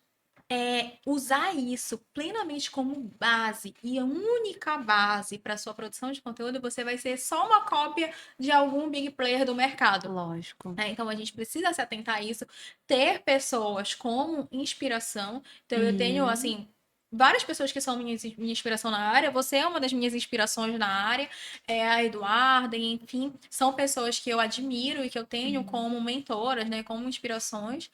usar isso plenamente como base e a única base para sua produção de conteúdo, você vai ser só uma cópia de algum big player do mercado. lógico. Né? Então a gente precisa se atentar a isso, ter pessoas como inspiração. Então eu tenho Uhum. assim várias pessoas que são minha inspiração na área. Você é uma das minhas inspirações na área, a Eduarda, enfim, são pessoas que eu admiro e que eu tenho Sim, como mentoras, né, como inspirações.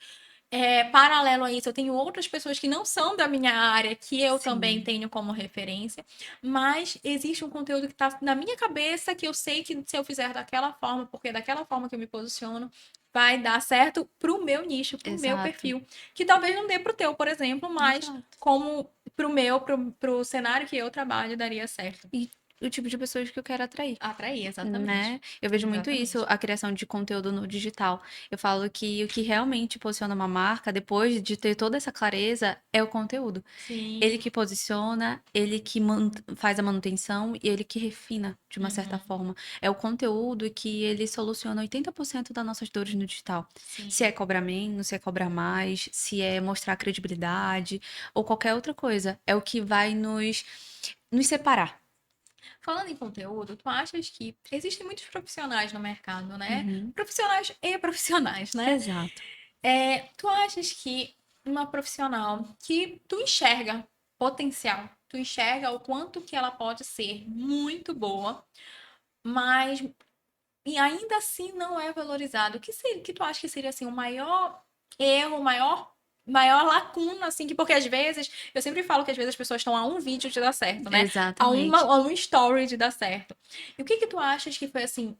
Paralelo a isso, eu tenho outras pessoas que não são da minha área, que eu também sim, tenho como referência, mas existe um conteúdo que está na minha cabeça que eu sei que se eu fizer daquela forma, porque é daquela forma que eu me posiciono, vai dar certo pro meu nicho, pro meu exato, perfil. Que talvez não dê pro teu, por exemplo, mas exato. como pro cenário que eu trabalho, daria certo. E o tipo de pessoas que eu quero atrair. Atrair, exatamente. Né? Eu vejo muito isso, Exatamente. a criação de conteúdo no digital. Eu falo que o que realmente posiciona uma marca, depois de ter toda essa clareza, é o conteúdo. Ele Sim. que posiciona, ele que faz a manutenção e ele que refina, de uma certa Uhum. forma. É o conteúdo que ele soluciona 80% das nossas dores no digital. Se é Sim. cobrar menos, se é cobrar mais, se é mostrar credibilidade ou qualquer outra coisa. É o que vai nos separar. Falando em conteúdo, tu achas que existem muitos profissionais no mercado, né? Uhum. Profissionais e profissionais, né? Exato. Tu achas que uma profissional que tu enxerga potencial, tu enxerga o quanto que ela pode ser muito boa, mas e ainda assim não é valorizado. Que tu acha que seria assim o maior erro, o maior lacuna assim, que porque às vezes, eu sempre falo que às vezes as pessoas estão a um vídeo de dar certo, né? Exatamente. A um story de dar certo. E o que tu achas que foi assim,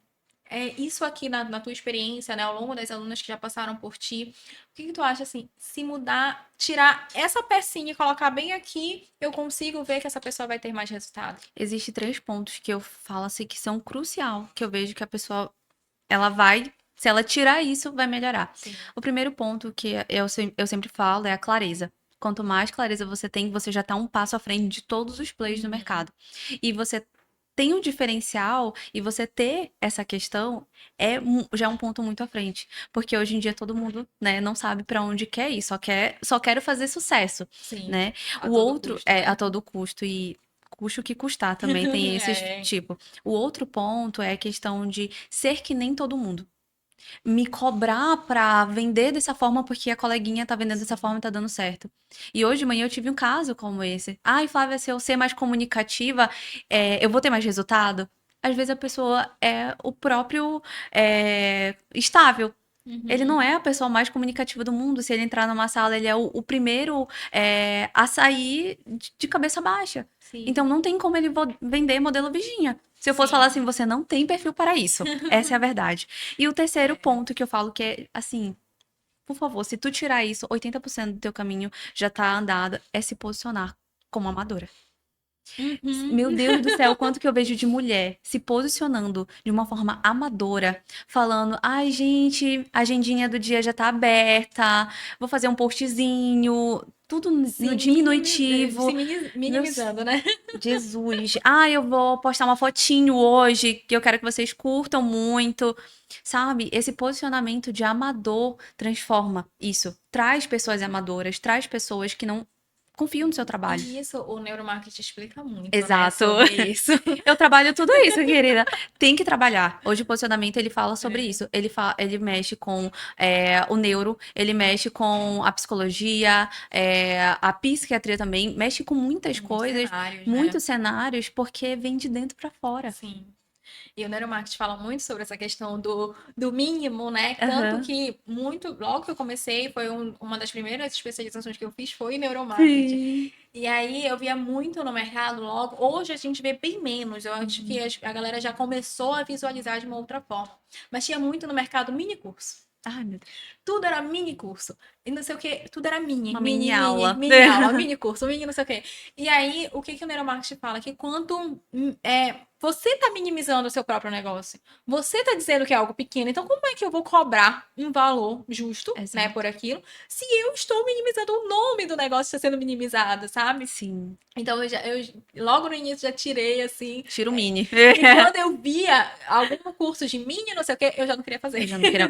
isso aqui na tua experiência, né, ao longo das alunas que já passaram por ti, o que tu acha assim, se mudar, tirar essa pecinha e colocar bem aqui, eu consigo ver que essa pessoa vai ter mais resultado? Existem 3 pontos que eu falo assim que são crucial, que eu vejo que a pessoa, ela vai, se ela tirar isso, vai melhorar. Sim. O primeiro ponto que eu sempre falo é a clareza. Quanto mais clareza você tem, você já tá um passo à frente de todos os players do Uhum. mercado. E você tem um diferencial e você ter essa questão já é um ponto muito à frente, porque hoje em dia todo mundo, né, não sabe para onde quer ir, só quero fazer sucesso, Sim. né? A O todo outro custo, é a né? todo custo e custe o que custar também tem esses É. tipo. O outro ponto é a questão de ser que nem todo mundo. Me cobrar pra vender dessa forma porque a coleguinha tá vendendo dessa Sim. forma e tá dando certo. E hoje de manhã eu tive um caso como esse. Ai, Flávia, se eu ser mais comunicativa, eu vou ter mais resultado? Às vezes a pessoa é o próprio estável. Ele Uhum. não é a pessoa mais comunicativa do mundo. Se ele entrar numa sala, ele é o primeiro a sair de cabeça baixa. Sim, Então não tem como ele vender modelo Virginia. Se eu fosse falar sim. assim, você não tem perfil para isso. Essa é a verdade. E o terceiro É. ponto que eu falo que é assim, por favor, se tu tirar isso, 80% do teu caminho já tá andado, é se posicionar como amadora. Uhum. Meu Deus do céu, quanto que eu vejo de mulher se posicionando de uma forma amadora, falando: ai, gente, a agendinha do dia já tá aberta, vou fazer um postzinho, tudo no Se diminutivo. Meus minimizando, né? Jesus, ah, eu vou postar uma fotinho hoje que eu quero que vocês curtam muito, sabe? Esse posicionamento de amador transforma isso, traz pessoas amadoras, traz pessoas que não confiam no seu trabalho. E isso o neuromarketing explica muito, né, Exato. sobre isso. Eu trabalho tudo isso, querida. Tem que trabalhar. Hoje o posicionamento ele fala sobre É. isso. Ele mexe com o neuro, ele mexe com a psicologia, a psiquiatria também, mexe com muitas Muitos coisas, cenários, né? muitos cenários, porque vem de dentro pra fora. Sim. E o neuromarketing fala muito sobre essa questão do mínimo, né? Tanto Aham. que logo que eu comecei, foi uma das primeiras especializações que eu fiz foi em neuromarketing. Sim. E aí eu via muito no mercado logo. Hoje a gente vê bem menos. Eu acho que Uhum. a galera já começou a visualizar de uma outra forma. Mas tinha muito no mercado mini curso. Ai, meu Deus. Tudo era mini curso. E não sei o que, tudo era Uma mini aula. mini aula, mini curso, mini não sei o que. E aí, o que que o neuromarketing fala? Que quanto você tá minimizando o seu próprio negócio. Você tá dizendo que é algo pequeno. Então, como é que eu vou cobrar um valor justo, né, por Exato. aquilo, se eu estou minimizando o nome do negócio está sendo minimizado, sabe? Sim. Então, logo no início já tirei, assim. Tiro mini. E quando eu via algum curso de mini, não sei o que, eu já não queria fazer.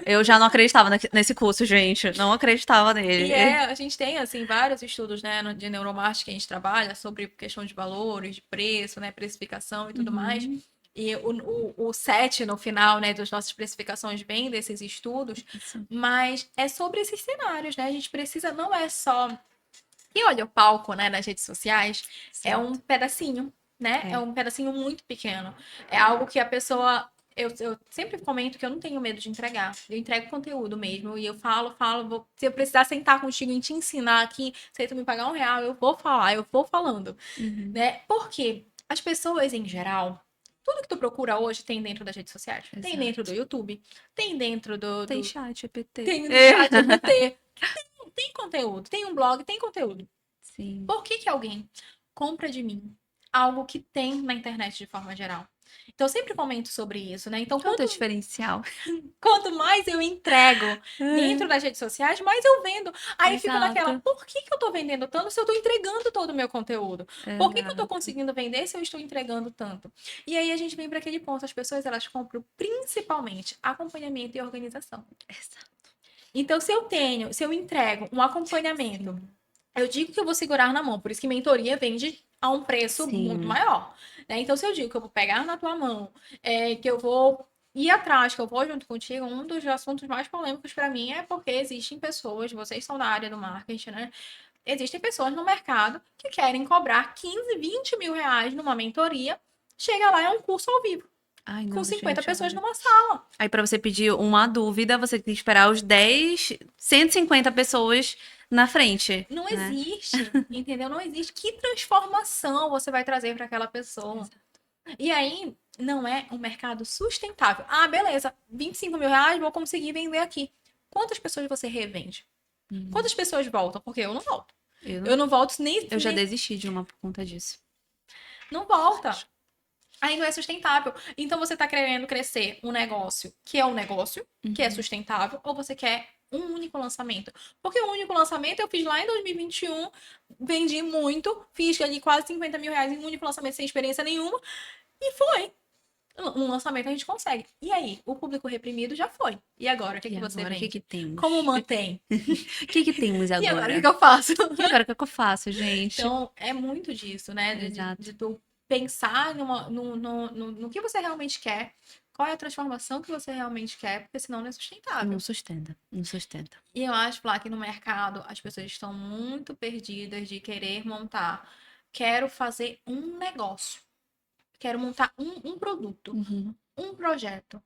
Eu já não acreditava nesse curso, gente. Não acreditava E nele. a gente tem, assim, vários estudos, né, de neuromarketing que a gente trabalha sobre questão de valores, de preço, né, precificação e tudo mais. Uhum. E o set no final, né, das nossas precificações vem desses estudos, Isso. mas é sobre esses cenários, né? A gente precisa, não é só. E olha, o palco, né, nas redes sociais é um Certo. pedacinho, né? É É. um pedacinho muito pequeno. É algo que a pessoa. Eu sempre comento que eu não tenho medo de entregar. Eu entrego conteúdo mesmo. E eu falo. Se eu precisar sentar contigo e te ensinar aqui, se tu me pagar R$ 1, eu vou falar, eu vou falando. Uhum. Né? Porque as pessoas, em geral, tudo que tu procura hoje tem dentro das redes sociais. Tem dentro do Exato. YouTube, tem dentro Tem chat GPT. tem no chat É. GPT. Tem conteúdo, tem um blog, tem conteúdo. Sim. Por que que alguém compra de mim algo que tem na internet de forma geral? Então, eu sempre comento sobre isso, né? Então, Qual é o teu diferencial? quanto mais eu entrego dentro É. das redes sociais, mais eu vendo. Aí fico naquela, Exato. por que que eu tô vendendo tanto se eu tô entregando todo o meu conteúdo? Por que que eu tô Exato. conseguindo vender se eu estou entregando tanto? E aí a gente vem para aquele ponto, as pessoas elas compram principalmente acompanhamento e organização. Exato. Então, se eu entrego um acompanhamento, eu digo que eu vou segurar na mão, por isso que mentoria vende a um preço muito Sim. maior. Né? Então, se eu digo que eu vou pegar na tua mão, que eu vou ir atrás, que eu vou junto contigo, um dos assuntos mais polêmicos para mim é porque existem pessoas, vocês são da área do marketing, né? Existem pessoas no mercado que querem cobrar 15, 20 mil reais numa mentoria, chega lá, é um curso ao vivo, Ai, com não, 50 gente, pessoas olha. numa sala. Aí, pra você pedir uma dúvida, você tem que esperar os 150 pessoas na frente, Não né? existe, entendeu? Não existe. Que transformação você vai trazer para aquela pessoa? Exato. E aí, não é um mercado sustentável. Ah, beleza, 25 mil reais, vou conseguir vender aqui. Quantas pessoas você revende? Uhum. Quantas pessoas voltam? Porque eu não volto. Eu, Eu não- não volto nem, eu já nem desisti de uma por conta disso. não volta. Aí não é sustentável. Então você está querendo crescer um negócio que é um negócio, que é Uhum. sustentável, ou você quer um único lançamento? Porque o único lançamento eu fiz lá em 2021, vendi muito, fiz ali quase 50 mil reais em um único lançamento sem experiência nenhuma, e foi. Um lançamento a gente consegue. E aí, o público reprimido já foi. E agora, o que, E que você agora, o que que vende? temos? Como mantém? O que que temos E agora, o que, agora? que eu faço? E agora, o que é que eu faço, gente? Então, é muito disso, né? De Exato. tu pensar no que você realmente quer, qual é a transformação que você realmente quer, porque senão não é Não sustentável. sustenta, não sustenta. E eu acho, Flá, que no mercado as pessoas estão muito perdidas de querer montar. Quero fazer um negócio, quero montar um produto, Uhum. um projeto.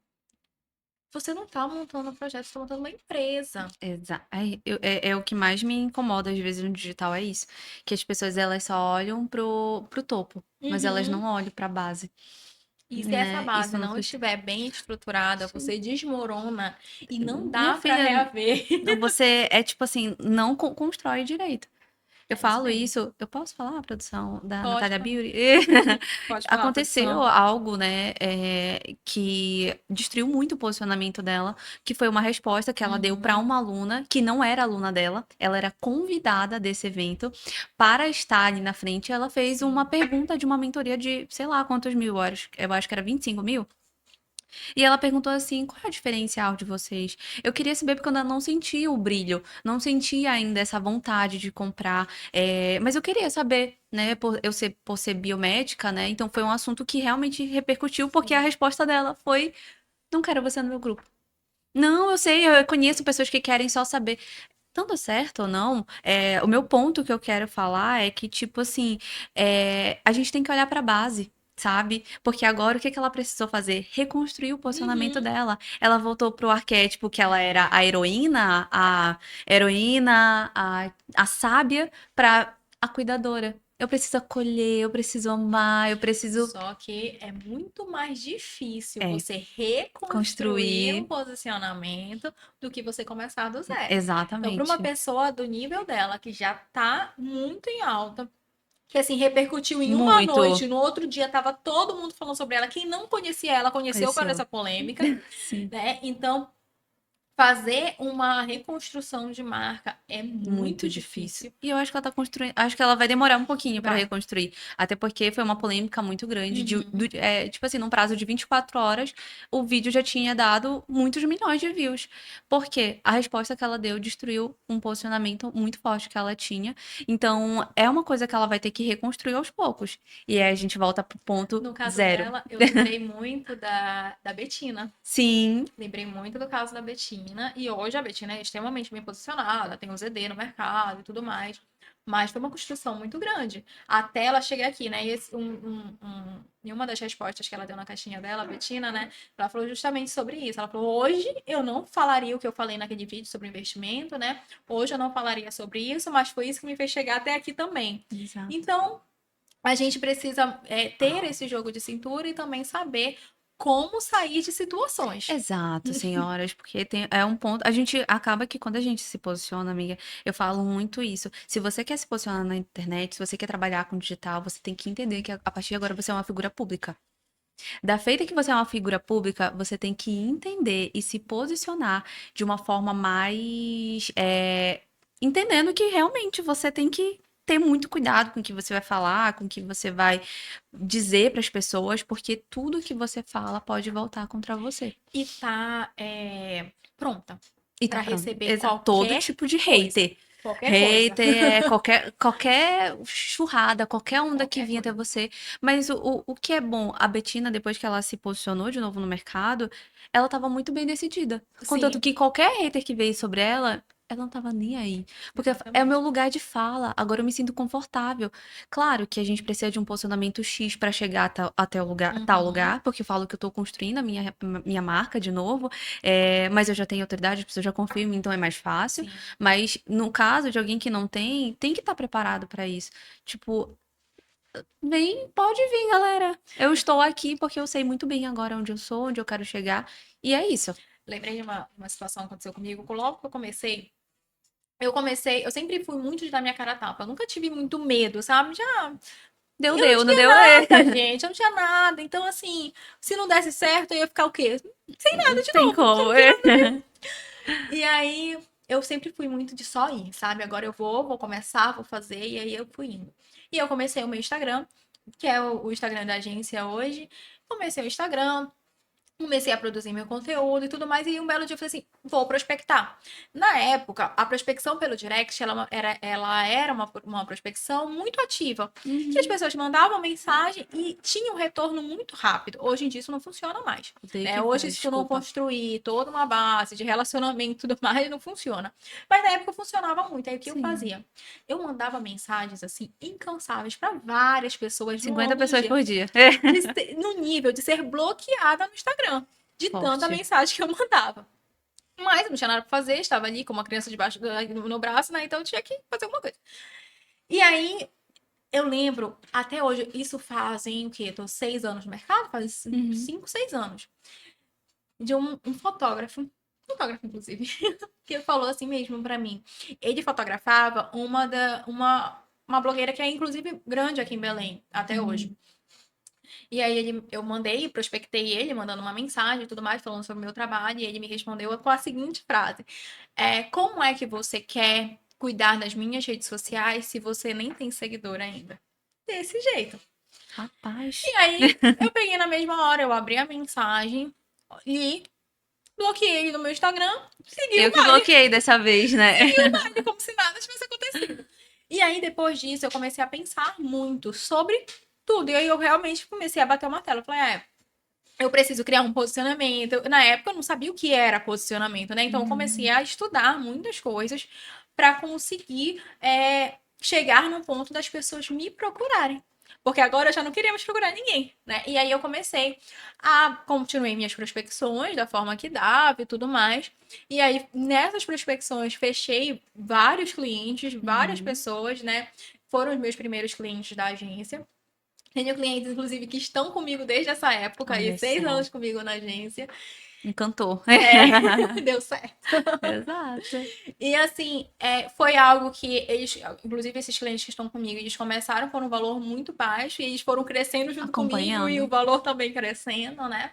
Você não tá montando um projeto, você tá montando uma empresa. É o que mais me incomoda às vezes no digital, é isso. Que as pessoas elas só olham pro topo, mas elas Uhum. não olham pra base, E se essa né? Isso base não não faz. estiver bem estruturada, Sim. você desmorona e não Minha dá para filha, reaver. você é tipo assim, não constrói direito. Eu É isso falo mesmo. isso, eu posso falar a produção da Pode Natália falar. Beauty? Pode falar, Aconteceu produção. algo, né, que destruiu muito o posicionamento dela, que foi uma resposta que ela deu para Uhum. uma aluna que não era aluna dela, ela era convidada desse evento para estar ali na frente. Ela fez uma Sim. pergunta de uma mentoria de, sei lá, quantos mil horas, eu acho que era 25 mil. E ela perguntou assim: qual é o diferencial de vocês? Eu queria saber porque eu ainda não sentia o brilho, não sentia ainda essa vontade de comprar, mas eu queria saber, né? Por ser biomédica, né? Então foi um assunto que realmente repercutiu, porque a Sim. resposta dela foi: não quero você no meu grupo. Não, eu sei, eu conheço pessoas que querem só saber. Dando certo ou não, o meu ponto que eu quero falar é que, tipo assim, a gente tem que olhar pra base, sabe? Porque agora o que que ela precisou fazer? Reconstruir o posicionamento Uhum. dela. Ela voltou pro arquétipo que ela era a sábia pra a cuidadora. Eu preciso acolher, eu preciso amar, eu preciso Só que é muito mais difícil é, você reconstruir um construir. posicionamento do que você começar do zero. Então, para uma Exatamente. pessoa do nível dela, que já tá muito em alta, que assim repercutiu em uma Muito. noite, no outro dia tava todo mundo falando sobre ela, quem não conhecia ela conheceu por Conheceu. essa polêmica, Sim. né? Então, fazer uma reconstrução de marca é Muito muito difícil. difícil. E eu acho que ela tá construindo. Acho que ela vai demorar um pouquinho pra Vai. reconstruir. Até porque foi uma polêmica muito grande. Uhum. Tipo assim, num prazo de 24 horas, o vídeo já tinha dado muitos milhões de views. Porque a resposta que ela deu destruiu um posicionamento muito forte que ela tinha. Então, é uma coisa que ela vai ter que reconstruir aos poucos. E aí a gente volta pro ponto No caso zero. dela, eu lembrei muito da Betina. Sim, Lembrei muito do caso da Betina. E hoje a Betina é extremamente bem posicionada, tem o ZD no mercado e tudo mais. Mas foi uma construção muito grande. Até ela chegar aqui, né? E em uma das respostas que ela deu na caixinha dela, a Betina, né? Ela falou justamente sobre isso. Ela falou: hoje eu não falaria o que eu falei naquele vídeo sobre investimento, né? Hoje eu não falaria sobre isso, mas foi isso que me fez chegar até aqui também. exato. Então, a gente precisa ter esse jogo de cintura e também saber como sair de situações. Exato, senhoras, porque é um ponto. A gente acaba que quando a gente se posiciona, amiga, eu falo muito isso. Se você quer se posicionar na internet, se você quer trabalhar com digital, você tem que entender que a partir de agora você é uma figura pública. Da feita que você é uma figura pública, você tem que entender e se posicionar de uma forma mais. Entendendo que realmente você tem que ter muito cuidado com o que você vai falar, com o que você vai dizer para as pessoas, porque tudo que você fala pode voltar contra você. E tá pronta E tá para pronto. receber Todo qualquer tipo de coisa. hater. Qualquer coisa. Hater é qualquer churrada, qualquer onda que Qualquer vinha até coisa. você. Mas o que é bom, a Betina, depois que ela se posicionou de novo no mercado, ela tava muito bem decidida. Contanto Sim, que qualquer hater que veio sobre ela não tava nem aí. Porque é o meu exatamente. lugar de fala. Agora eu me sinto confortável. Claro que a gente precisa de um posicionamento X para chegar até o lugar, tal Uhum, lugar, porque eu falo que eu tô construindo a minha marca de novo. Mas eu já tenho autoridade, as pessoas já confiam em mim, então é mais fácil. sim. Mas no caso de alguém que não tem, tem que estar preparado para isso. Tipo, vem, pode vir, galera. Eu estou aqui porque eu sei muito bem agora onde eu sou, onde eu quero chegar. E é isso. Lembrei de uma situação que aconteceu comigo. Logo que eu sempre fui muito de dar minha cara a tapa. Eu nunca tive muito medo, sabe? Já, eu não Deu, não tinha deu? nada, gente. Eu não tinha nada. Então, assim, se não desse certo, eu ia ficar o quê? Sem nada de Tem novo. Porque eu como. não tinha nada. E aí, eu sempre fui muito de só ir, sabe? Agora eu vou começar, vou fazer, e aí eu fui indo. E eu comecei o meu Instagram, que é o Instagram da agência hoje. Comecei o Instagram, comecei a produzir meu conteúdo e tudo mais, e um belo dia eu falei assim, vou prospectar. Na época, a prospecção pelo direct, ela era uma prospecção muito ativa, que as Uhum. pessoas mandavam mensagem e tinha um retorno muito rápido. Hoje em dia isso não funciona mais, Odeio né? quem Hoje, faz, se tu não desculpa. construir toda uma base de relacionamento e tudo mais, não funciona. Mas na época funcionava muito, aí o que eu Sim. fazia? Eu mandava mensagens, assim, incansáveis para várias pessoas no 50 longo do pessoas dia por dia. no nível de ser bloqueada no Instagram. de tanta Forte. mensagem que eu mandava. Mas eu não tinha nada pra fazer, estava ali com uma criança debaixo no braço, né? Então eu tinha que fazer alguma coisa. E aí, eu lembro, até hoje, isso fazem o quê? Eu tô 6 anos no mercado, faz Uhum. 5, 6 anos. De um fotógrafo, inclusive, que falou assim mesmo pra mim. Ele fotografava uma blogueira que é, inclusive, grande aqui em Belém, até hoje. Uhum. E aí eu mandei, prospectei ele, mandando uma mensagem e tudo mais, falando sobre o meu trabalho, e ele me respondeu com a seguinte frase: como é que você quer cuidar das minhas redes sociais se você nem tem seguidor ainda? Desse jeito. E Rapaz. aí, eu peguei na mesma hora, eu abri a mensagem e bloqueei ele no meu Instagram, segui o Eu que baile, bloqueei dessa vez, né? como se nada tivesse acontecido. E aí, depois disso, eu comecei a pensar muito sobre tudo. E aí, eu realmente comecei a bater o martelo. Eu falei, eu preciso criar um posicionamento. Na época, eu não sabia o que era posicionamento, né? Então, eu comecei Uhum. a estudar muitas coisas para conseguir chegar no ponto das pessoas me procurarem. Porque agora eu já não queria mais procurar ninguém, né? E aí eu comecei continuei minhas prospecções da forma que dava e tudo mais. E aí, nessas prospecções, fechei vários clientes, várias Uhum. pessoas, né? Foram os meus primeiros clientes da agência. Tenho clientes, inclusive, que estão comigo desde essa época, aí Olha 6 anos só. comigo na agência. Encantou. Deu certo. Exato. E assim, foi algo que eles, inclusive esses clientes que estão comigo, eles começaram por um valor muito baixo e eles foram crescendo junto comigo e o Acompanhando. valor também crescendo, né?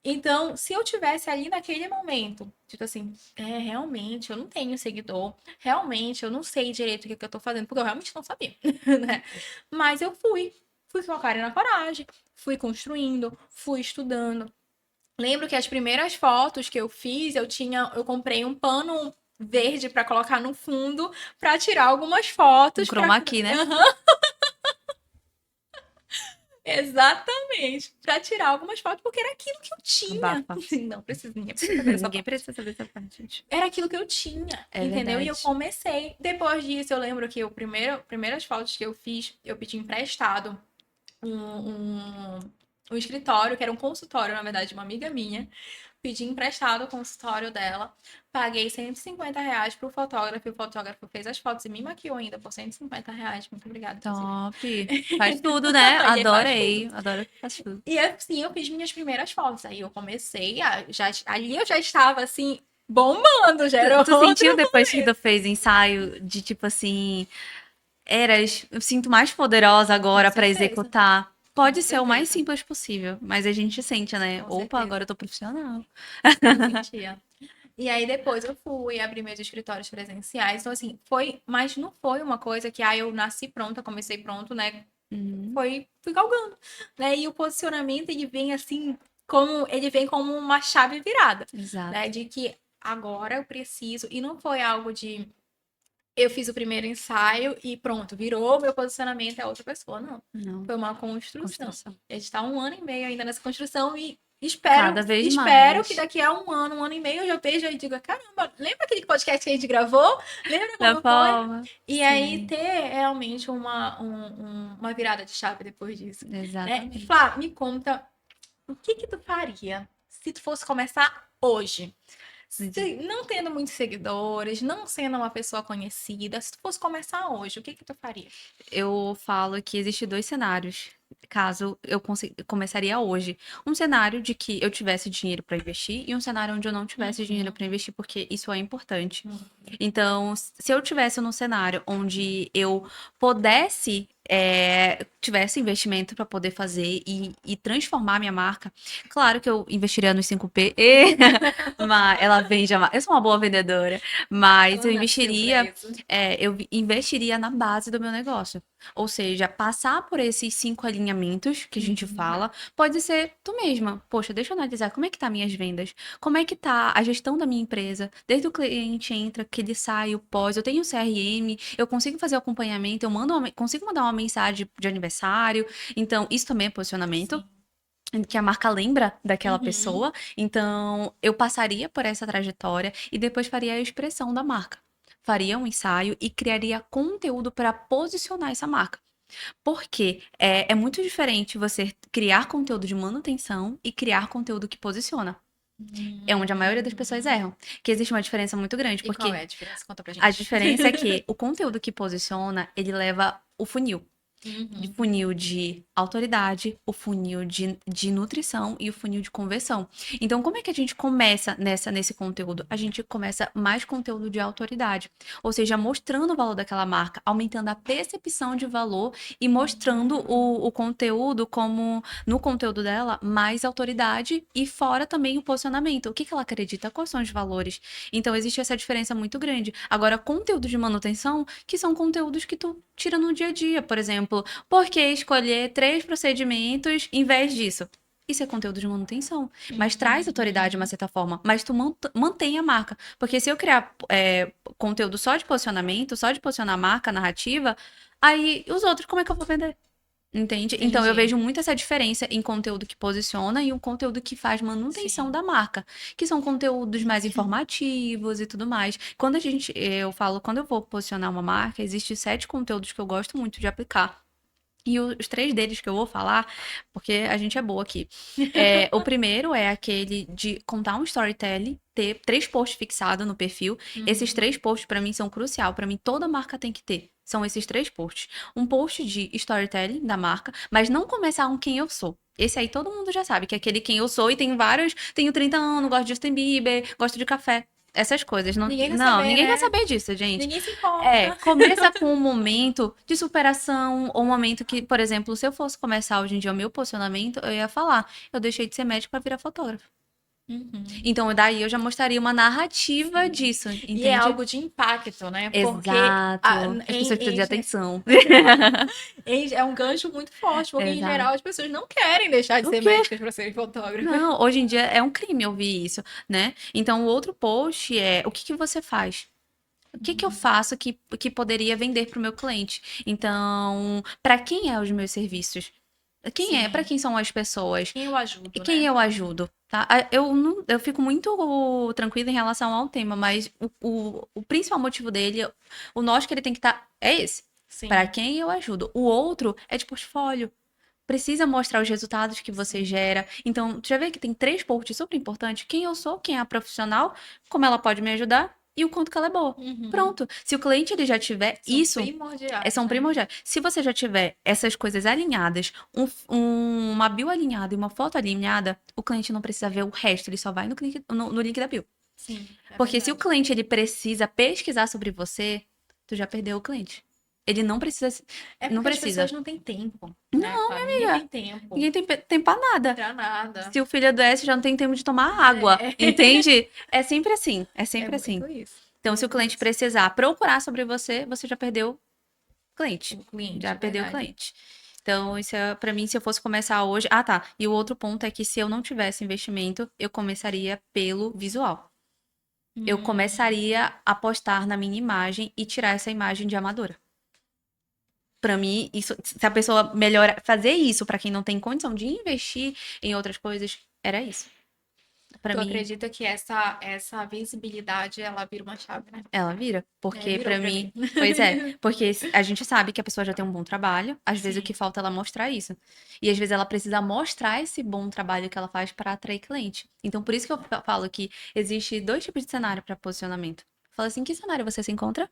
Então, se eu tivesse ali naquele momento, tipo assim, realmente eu não tenho seguidor, realmente eu não sei direito o que eu tô fazendo, porque eu realmente não sabia, né? Mas eu fui com a cara e na coragem, fui construindo, fui estudando. Lembro que as primeiras fotos que eu fiz, eu comprei um pano verde para colocar no fundo para tirar algumas Um fotos para chroma key, né? exatamente, para tirar algumas fotos porque era aquilo que eu tinha. Abafa. Não precisa, ninguém precisa saber dessa Ninguém parte. precisa saber essa parte, gente. Era aquilo que eu tinha, É entendeu? E eu verdade. comecei. Depois disso, eu lembro que primeiras fotos que eu fiz, eu pedi emprestado um, um, um escritório, que era um consultório, na verdade, de uma amiga minha. Pedi emprestado o consultório dela, paguei R$ 150 pro fotógrafo, e o fotógrafo fez as fotos e me maquiou ainda por R$ 150. Muito obrigada, inclusive. Top. Faz tudo, né? Ele faz tudo. Adorei. Adoro que faz tudo. E assim, eu fiz minhas primeiras fotos. Aí eu comecei ali eu já estava assim, bombando, já era Tu outro sentiu depois que tu momento. fez ensaio de tipo assim, eu sinto mais poderosa Com agora pra certeza, executar. com Pode ser o mais certeza, simples possível, mas a gente sente, né? com Opa, agora certeza. eu tô profissional. Eu sentia. E aí depois eu fui abrir meus escritórios presenciais. Então, assim, mas não foi uma coisa que eu nasci pronta, comecei pronto, né? Uhum, Fui galgando, né? E o posicionamento ele vem como uma chave virada, né? exato. De que agora eu preciso, e não foi algo de eu fiz o primeiro ensaio e pronto, virou meu posicionamento é outra pessoa, não. Não, Foi uma construção. construção. A gente está 1 ano e meio ainda nessa construção e espero, Cada vez espero que mais. daqui a 1 ano, 1 ano e meio eu já veja e diga, caramba, lembra aquele podcast que a gente gravou? Lembra Da como foi? forma. E aí Sim, ter realmente uma virada de chave depois disso, né? exatamente. Flá, me conta, o que tu faria se tu fosse começar hoje? Não tendo muitos seguidores, não sendo uma pessoa conhecida, se tu fosse começar hoje, o que tu faria? Eu falo que existem dois cenários, caso começaria hoje. Um cenário de que eu tivesse dinheiro para investir e um cenário onde eu não tivesse dinheiro Uhum, para investir, porque isso é importante. uhum. Então, se eu tivesse num cenário onde eu pudesse, tivesse investimento para poder fazer e transformar minha marca, claro que eu investiria nos 5P, mas ela vende a marca. Eu sou uma boa vendedora, mas Ela nasceu pra isso. eu investiria na base do meu negócio. Ou seja, passar por esses 5 alinhamentos que a gente Uhum, fala, pode ser tu mesma. Poxa, deixa eu analisar como é que tá minhas vendas, como é que tá a gestão da minha empresa, desde o cliente entra, que ele sai, o pós, eu tenho um CRM, eu consigo fazer o acompanhamento, consigo mandar uma mensagem de aniversário. Então, isso também é posicionamento. sim. Que a marca lembra daquela Uhum, pessoa, então eu passaria por essa trajetória e depois faria a expressão da marca. Faria um ensaio e criaria conteúdo para posicionar essa marca. Porque é muito diferente você criar conteúdo de manutenção e criar conteúdo que posiciona. É onde a maioria das pessoas erram. Que existe uma diferença muito grande, E qual porque é a diferença? Conta pra a gente. diferença é que o conteúdo que posiciona, ele leva o funil. De Uhum. funil de autoridade, o funil de nutrição e o funil de conversão. Então, como é que a gente começa nesse conteúdo? A gente começa mais conteúdo de autoridade, ou seja, mostrando o valor daquela marca, aumentando a percepção de valor e mostrando o conteúdo como, no conteúdo dela, mais autoridade e fora também o posicionamento. O que ela acredita? Quais são os valores? Então, existe essa diferença muito grande. Agora, conteúdo de manutenção, que são conteúdos que tu tira no dia a dia, por exemplo, por que escolher 3 procedimentos em vez disso? Isso é conteúdo de manutenção, mas traz autoridade de uma certa forma, mas tu mantém a marca. Porque se eu criar conteúdo só de posicionamento, só de posicionar a marca, a narrativa, aí os outros, como é que eu vou vender? Entende? Então eu Entendi. vejo muito essa diferença em conteúdo que posiciona e um conteúdo que faz manutenção Sim. da marca, que são conteúdos mais informativos e tudo mais. Quando eu vou posicionar uma marca, existem 7 conteúdos que eu gosto muito de aplicar. E os 3 deles que eu vou falar, porque a gente é boa aqui. O primeiro é aquele de contar um storytelling, ter 3 posts fixados no perfil. Esses 3 posts, pra mim, são crucial. Pra mim, toda marca tem que ter. São esses 3 posts. Um post de storytelling da marca, mas não começar um quem eu sou. Esse aí todo mundo já sabe, que é aquele quem eu sou e tem vários. Tenho 30 anos, gosto de Justin Bieber, gosto de café. Essas coisas. Não, Ninguém quer não, saber, ninguém quer né? saber disso, gente. Ninguém se importa. Começa com um momento de superação, ou um momento que, por exemplo, se eu fosse começar hoje em dia o meu posicionamento, eu ia falar, eu deixei de ser médico para virar fotógrafo. Uhum. Então, daí eu já mostraria uma narrativa Sim. disso, E é entende? algo de impacto, né? Porque Exato. As pessoas precisam de atenção. é um gancho muito forte, porque em Exato. geral as pessoas não querem deixar de O ser quê? médicas para serem fotógrafas. Não, hoje em dia é um crime ouvir isso, né? Então, o outro post é o que que você faz? O que que eu faço que poderia vender para o meu cliente? Então, para quem é os meus serviços? Para Sim. quem são as pessoas? Quem eu E ajudo, quem né? eu ajudo, tá? Eu, não, eu fico muito tranquila em relação ao tema, mas o principal motivo dele, o norte que ele tem que estar é esse. Para Sim. quem eu ajudo. O outro é de portfólio. Precisa mostrar os resultados que você Sim. gera. Então, tu já vê que tem 3 posts super importantes. Quem eu sou, quem é a profissional, como ela pode me ajudar e o quanto que ela é boa. Uhum. Pronto. Se o cliente ele já tiver São isso, primordiais, são né? primordiais. Se você já tiver essas coisas alinhadas, uma bio alinhada e uma foto alinhada, o cliente não precisa ver o resto, ele só vai no link da bio. Sim, é Porque se o verdade. cliente ele precisa pesquisar sobre você, tu já perdeu o cliente. Ele não precisa, É não porque as precisa. pessoas não têm tempo, né? Não, Tá? minha Ninguém tem amiga. tempo Ninguém tem tempo pra nada. pra nada. Se o filho adoece, já não tem tempo de tomar água, É, entende? É sempre assim, é é sempre assim. muito isso. Então, se o Muito cliente isso. precisar procurar sobre você, você já perdeu o cliente. O cliente, Já é perdeu o verdade. cliente. Então, isso é, para mim, se eu fosse começar hoje. Ah, tá. E o outro ponto é que se eu não tivesse investimento, eu começaria pelo visual. Eu Hum, começaria a postar na minha imagem e tirar essa imagem de amadora. Pra mim, isso, se a pessoa melhora, fazer isso pra quem não tem condição de investir em outras coisas, era isso. Pra tu mim, acredita que essa visibilidade ela vira uma chave, né? ela vira, É, porque virou pra pra mim. mim, pois é, porque a gente sabe que a pessoa já tem um bom trabalho, às vezes o que Sim, falta é ela mostrar isso. E às vezes ela precisa mostrar esse bom trabalho que ela faz para atrair cliente. Então por isso que eu falo que existe 2 tipos de cenário para posicionamento. Fala assim, que cenário você se encontra?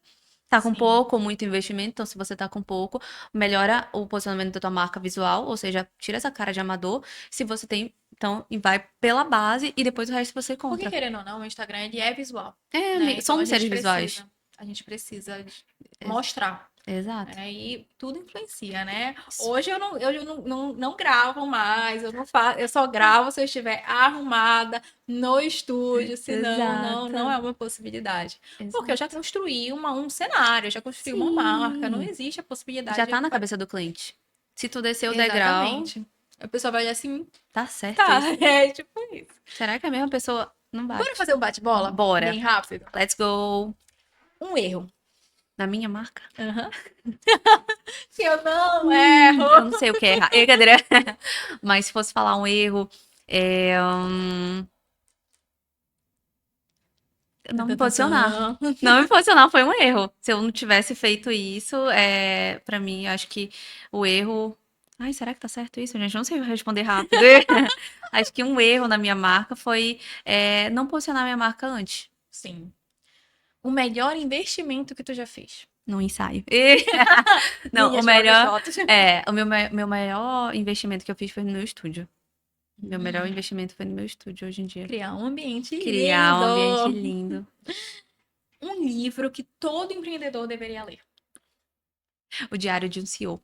Tá com sim. pouco ou muito investimento, então se você tá com pouco, melhora o posicionamento da tua marca visual, ou seja, tira essa cara de amador. Se você tem, então, e vai pela base e depois o resto você Porque, compra. querendo ou não, o Instagram ele é visual, É, né? Então somos seres visuais. a gente precisa Ex- mostrar. Exato. Né? E tudo influencia, né? Isso. Hoje eu não gravo mais, eu não faço, eu só gravo se eu estiver arrumada no estúdio, senão não Exato. é uma possibilidade. Porque eu já Exato. construí um cenário, eu já construí uma marca, não Sim. existe a Já possibilidade tá de... na cabeça do cliente. Se tu descer o degrau, Exatamente. A pessoa vai dizer assim, tá certo tá, isso. é tipo isso. Será que a mesma pessoa não Bora bate? fazer um bate-bola? Bora. Bem rápido. Let's go. Um erro. Na minha marca? Aham. Que eu não erro. Eu não sei o que é errar. Brincadeira. Mas se fosse falar um erro, é, não me posicionar. Não me posicionar foi um erro. Se eu não tivesse feito isso, para mim, acho que o erro. Ai, será que tá certo isso, gente? Não sei responder rápido. Acho que um erro na minha marca foi não posicionar minha marca antes, Sim. O melhor investimento que tu já fez? no ensaio. Não, o Minhas próprias melhor. fotos. Meu maior investimento que eu fiz foi no meu estúdio. Meu melhor investimento foi no meu estúdio hoje em dia. Criar um ambiente Criar um ambiente lindo. lindo. Um livro que todo empreendedor deveria ler. O Diário de um CEO.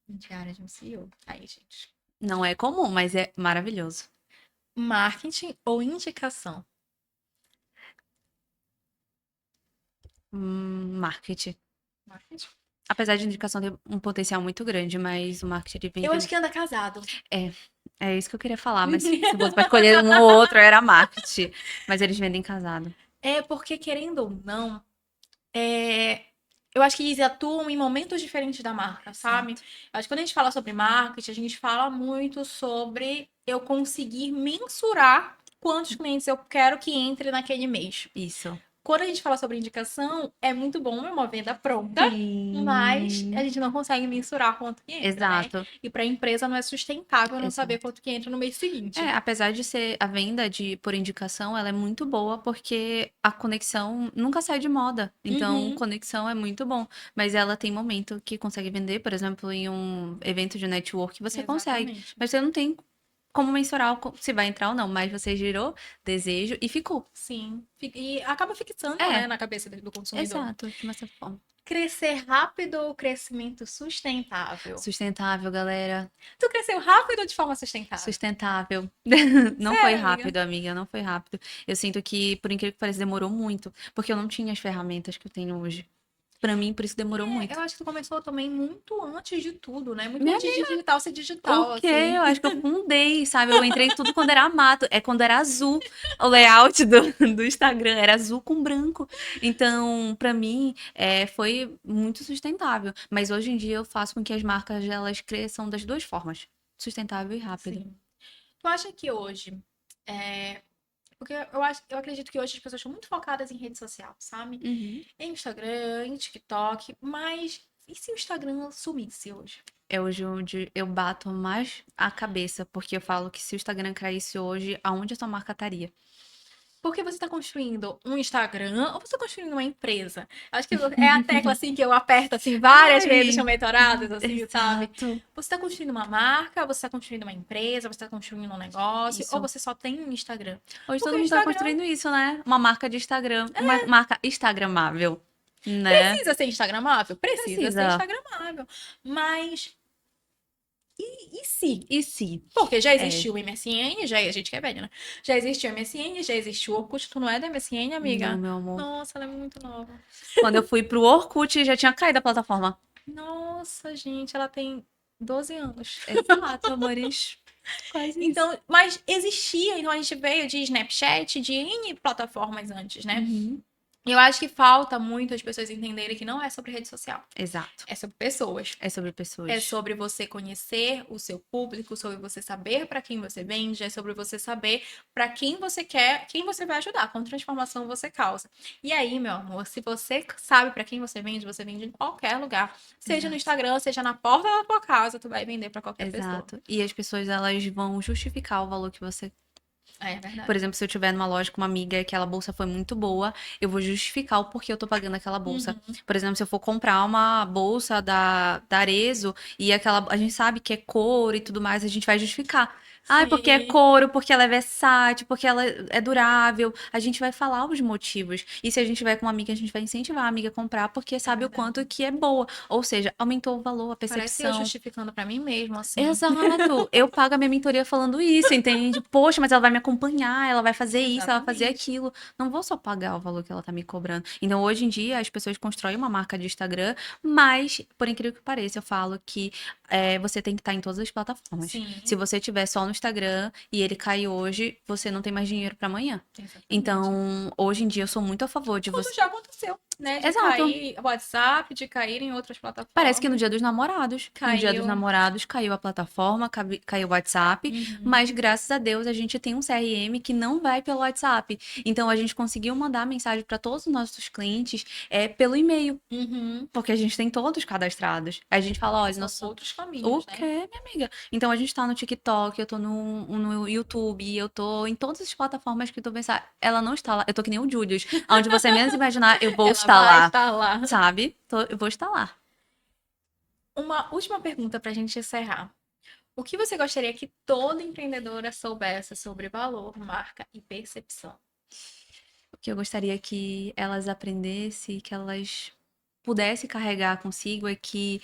Diário de um CEO. Aí, gente. Não é comum, mas é maravilhoso. Marketing ou indicação? Marketing. Marketing. Apesar de indicação ter um potencial muito grande, mas o marketing ele Eu vende. acho que anda casado. É isso que eu queria falar, mas se fosse pra escolher um ou outro, era marketing. Mas eles vendem casado. É porque, querendo ou não, eu acho que eles atuam em momentos diferentes da marca, sabe? Exato. Eu acho que quando a gente fala sobre marketing, a gente fala muito sobre eu conseguir mensurar quantos clientes eu quero que entre naquele mês. Isso. Quando a gente fala sobre indicação, é muito bom, é uma venda pronta, mas a Sim. gente não consegue mensurar quanto que entra, né? Exato. E para a empresa não é sustentável não saber Exato. quanto que entra no mês seguinte. Apesar de ser a venda por indicação, ela é muito boa porque a conexão nunca sai de moda. Então, Uhum, conexão é muito bom. Mas ela tem momento que consegue vender, por exemplo, em um evento de network, você consegue. exatamente. Mas você não tem como mensurar se vai entrar ou não. Mas você gerou desejo e ficou. Sim. E acaba fixando, né, É, na cabeça do consumidor. exato, de uma certa forma. Crescer rápido ou crescimento sustentável? Sustentável, galera. Tu cresceu rápido ou de forma sustentável? Sustentável. Não foi Sério, amiga? rápido, amiga, não foi rápido. Eu sinto que, por incrível que pareça, demorou muito, porque eu não tinha as ferramentas que eu tenho hoje. Pra mim, por isso demorou Eu muito. acho que tu começou também muito antes de tudo, né? Muito Minha antes de amiga, digital ser digital, o quê? assim. Eu acho que eu fundei, sabe? Eu entrei em tudo quando era mato, quando era azul. O layout do Instagram era azul com branco. Então, pra mim, foi muito sustentável. Mas hoje em dia eu faço com que as marcas elas cresçam das duas formas, sustentável e rápido. Sim. Tu acha que hoje, é, porque eu acredito que hoje as pessoas estão muito focadas em rede social, sabe? Uhum. Em Instagram, em TikTok, mas e se o Instagram sumisse hoje? É hoje onde eu bato mais a cabeça, porque eu falo que se o Instagram caísse hoje, aonde a sua marca estaria? Porque você está construindo um Instagram ou você está construindo uma empresa? Acho que é a tecla assim que eu aperto assim várias vezes, Ai, são mentoradas, assim, sabe? exato. Você está construindo uma marca, você está construindo uma empresa, você está construindo um negócio, ou Isso. você só tem um Instagram? Hoje Porque todo o mundo tá Instagram construindo isso, né? Uma marca de Instagram, uma marca instagramável, né? precisa ser instagramável? Precisa ser Precisa. instagramável. Mas e se? E se? Porque já É, existiu o MSN, já a gente que é velho, né? Já existiu o MSN, já existiu o Orkut. Tu não é da MSN, não, amiga? meu amor. Nossa, ela é muito nova. Quando eu fui pro Orkut, já tinha caído a plataforma. Nossa, gente, ela tem 12 anos. Exato, amores. Quase isso. Então, mas existia, então a gente veio de Snapchat, de N plataformas antes, né? Uhum. E eu acho que falta muito as pessoas entenderem que não é sobre rede social, Exato. é sobre pessoas. É sobre É pessoas. sobre você conhecer o seu público, sobre você saber para quem você vende, é sobre você saber para quem você quer, quem você vai ajudar, qual transformação você causa. E aí, meu amor, se você sabe para quem você vende em qualquer lugar, seja no Exato. Instagram, seja na porta da tua casa, tu vai vender para qualquer pessoa. Exato. E as pessoas, elas vão justificar o valor que você. É Por verdade. exemplo, se eu tiver numa loja com uma amiga e aquela bolsa foi muito boa, eu vou justificar o porquê eu tô pagando aquela bolsa. Uhum. Por exemplo, se eu for comprar uma bolsa da Arezzo e a gente sabe que é couro e tudo mais, a gente vai justificar. Ai, porque é Sim, couro, porque ela é versátil, porque ela é durável. A gente vai falar os motivos. E se a gente tiver com uma amiga, a gente vai incentivar a amiga a comprar porque é sabe o verdade. quanto que é boa. Ou seja, aumentou o valor, a Parece eu percepção. justificando para mim mesmo, assim. Exato. Eu pago a minha mentoria falando isso, entende? Poxa, mas ela vai me acompanhar, ela vai fazer isso, ela vai fazer Exatamente. aquilo. Não vou só pagar o valor que ela tá me cobrando. Então, hoje em dia, as pessoas constroem uma marca de Instagram, mas, por incrível que pareça, eu falo que você tem que estar em todas as plataformas. Se Sim, você tiver só no Instagram e ele cai hoje, você não tem mais dinheiro para amanhã. exatamente. Então, hoje em dia, eu sou muito a favor de Como você. já aconteceu. né, de Exato. cair WhatsApp, de cair em outras Parece que no plataformas. Dia dos Namorados. No Dia dos Caiu. Namorados caiu a plataforma, caiu o WhatsApp, Uhum. mas graças a Deus a gente tem um CRM que não vai pelo WhatsApp. Então a gente conseguiu mandar mensagem para todos os nossos clientes pelo e-mail, Uhum. porque a gente tem todos cadastrados. A gente fala, olha, São nosso. outros O caminhos, né? quê, minha amiga? Então a gente tá no TikTok, eu tô no YouTube, eu tô em todas as plataformas que tu pensar. Ela não está lá. Eu tô que nem o Julius. Onde você menos imaginar, eu vou Ela estar vai lá. estar lá. Sabe? Eu vou estar lá. Uma última pergunta para a gente encerrar. O que você gostaria que toda empreendedora soubesse sobre valor, marca e percepção? O que eu gostaria que elas aprendessem, que elas pudessem carregar consigo é que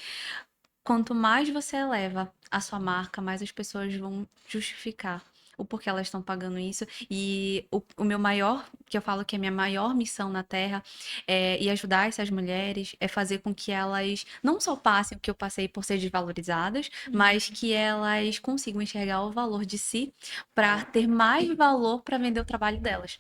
quanto mais você eleva a sua marca, mais as pessoas vão justificar o porquê elas estão pagando isso. E o meu maior, que eu falo que é a minha maior missão na Terra, e ajudar essas mulheres, é fazer com que elas não só passem o que eu passei por ser desvalorizadas, mas que elas consigam enxergar o valor de si para ter mais valor para vender o trabalho delas.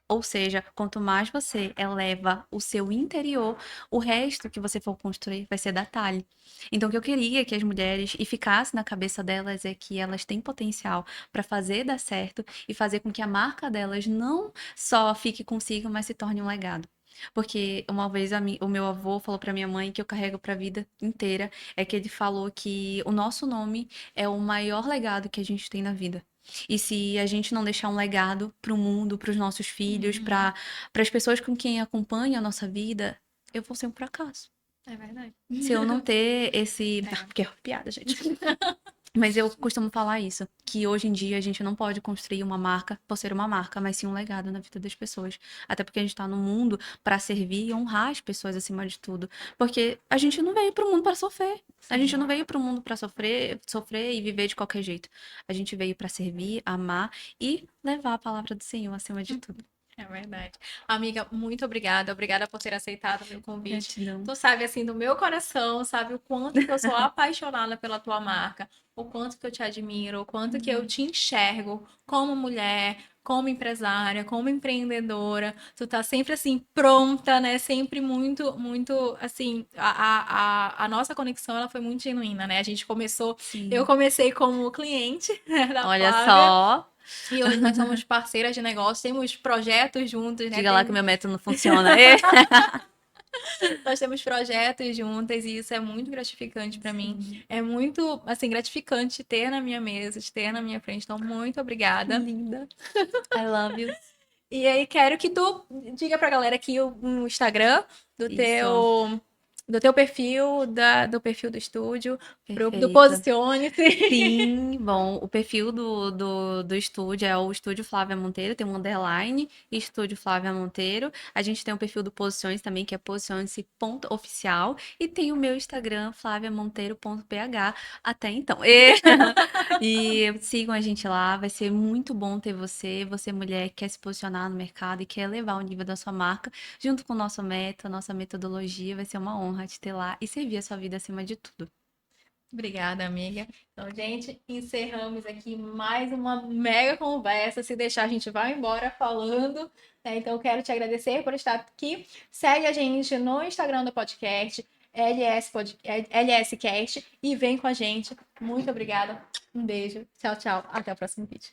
Ou seja, quanto mais você eleva o seu interior, o resto que você for construir vai ser detalhe. Então, o que eu queria que as mulheres e ficasse na cabeça delas é que elas têm potencial para fazer dar certo e fazer com que a marca delas não só fique consigo, mas se torne um legado. Porque uma vez o meu avô falou para minha mãe que eu carrego para a vida inteira, é que ele falou que o nosso nome é o maior legado que a gente tem na vida. E se a gente não deixar um legado para o mundo, para os nossos filhos, Uhum. para as pessoas com quem acompanham a nossa vida, eu vou ser um fracasso. É verdade. Se eu não ter esse. É. Porque é piada, gente. Mas eu costumo falar isso, que hoje em dia a gente não pode construir uma marca por ser uma marca, mas sim um legado na vida das pessoas. Até porque a gente tá no mundo para servir e honrar as pessoas acima de tudo. Porque a gente não veio pro mundo para sofrer. A gente Sim. não veio pro mundo para sofrer e viver de qualquer jeito. A gente veio para servir, amar e levar a palavra do Senhor acima de tudo. É verdade. Amiga, muito obrigada. Obrigada por ter aceitado o meu convite. Gratidão. Tu sabe, assim, do meu coração, sabe o quanto que eu sou apaixonada pela tua marca, o quanto que eu te admiro, o quanto que eu te enxergo como mulher, como empresária, como empreendedora. Tu tá sempre, assim, pronta, né? Sempre muito, muito, assim, a nossa conexão, ela foi muito genuína, né? A gente começou, eu Sim. comecei como cliente, né, da Olha Flávia. só. E hoje nós somos parceiras de negócio, temos projetos juntos, né? Diga lá que meu método não funciona. Ê! Nós temos projetos juntas e isso é muito gratificante para mim. Sim. É muito, assim, gratificante ter na minha mesa, ter na minha frente. Então, muito obrigada. Linda. I love you. E aí, quero que tu diga pra galera aqui o Instagram do Isso. teu perfil, do perfil do estúdio, do Perfeito. Posicione-se. Sim, bom, o perfil do estúdio é o Estúdio Flávia Monteiro, tem um underline, Estúdio Flávia Monteiro. A gente tem o perfil do Posições também, que é posicione-se.oficial. E tem o meu Instagram, flaviamonteiro.ph, até então. E sigam a gente lá, vai ser muito bom ter você mulher que quer se posicionar no mercado e quer elevar o nível da sua marca, junto com o nosso método, nossa metodologia, vai ser uma honra te ter lá e servir a sua vida acima de tudo. Obrigada, amiga. Então, gente, encerramos aqui mais uma mega conversa. Se deixar, a gente vai embora falando, né? Então, eu quero te agradecer por estar aqui. Segue a gente no Instagram do podcast, LScast, e vem com a gente. Muito obrigada. Um beijo. Tchau, tchau. Até o próximo vídeo.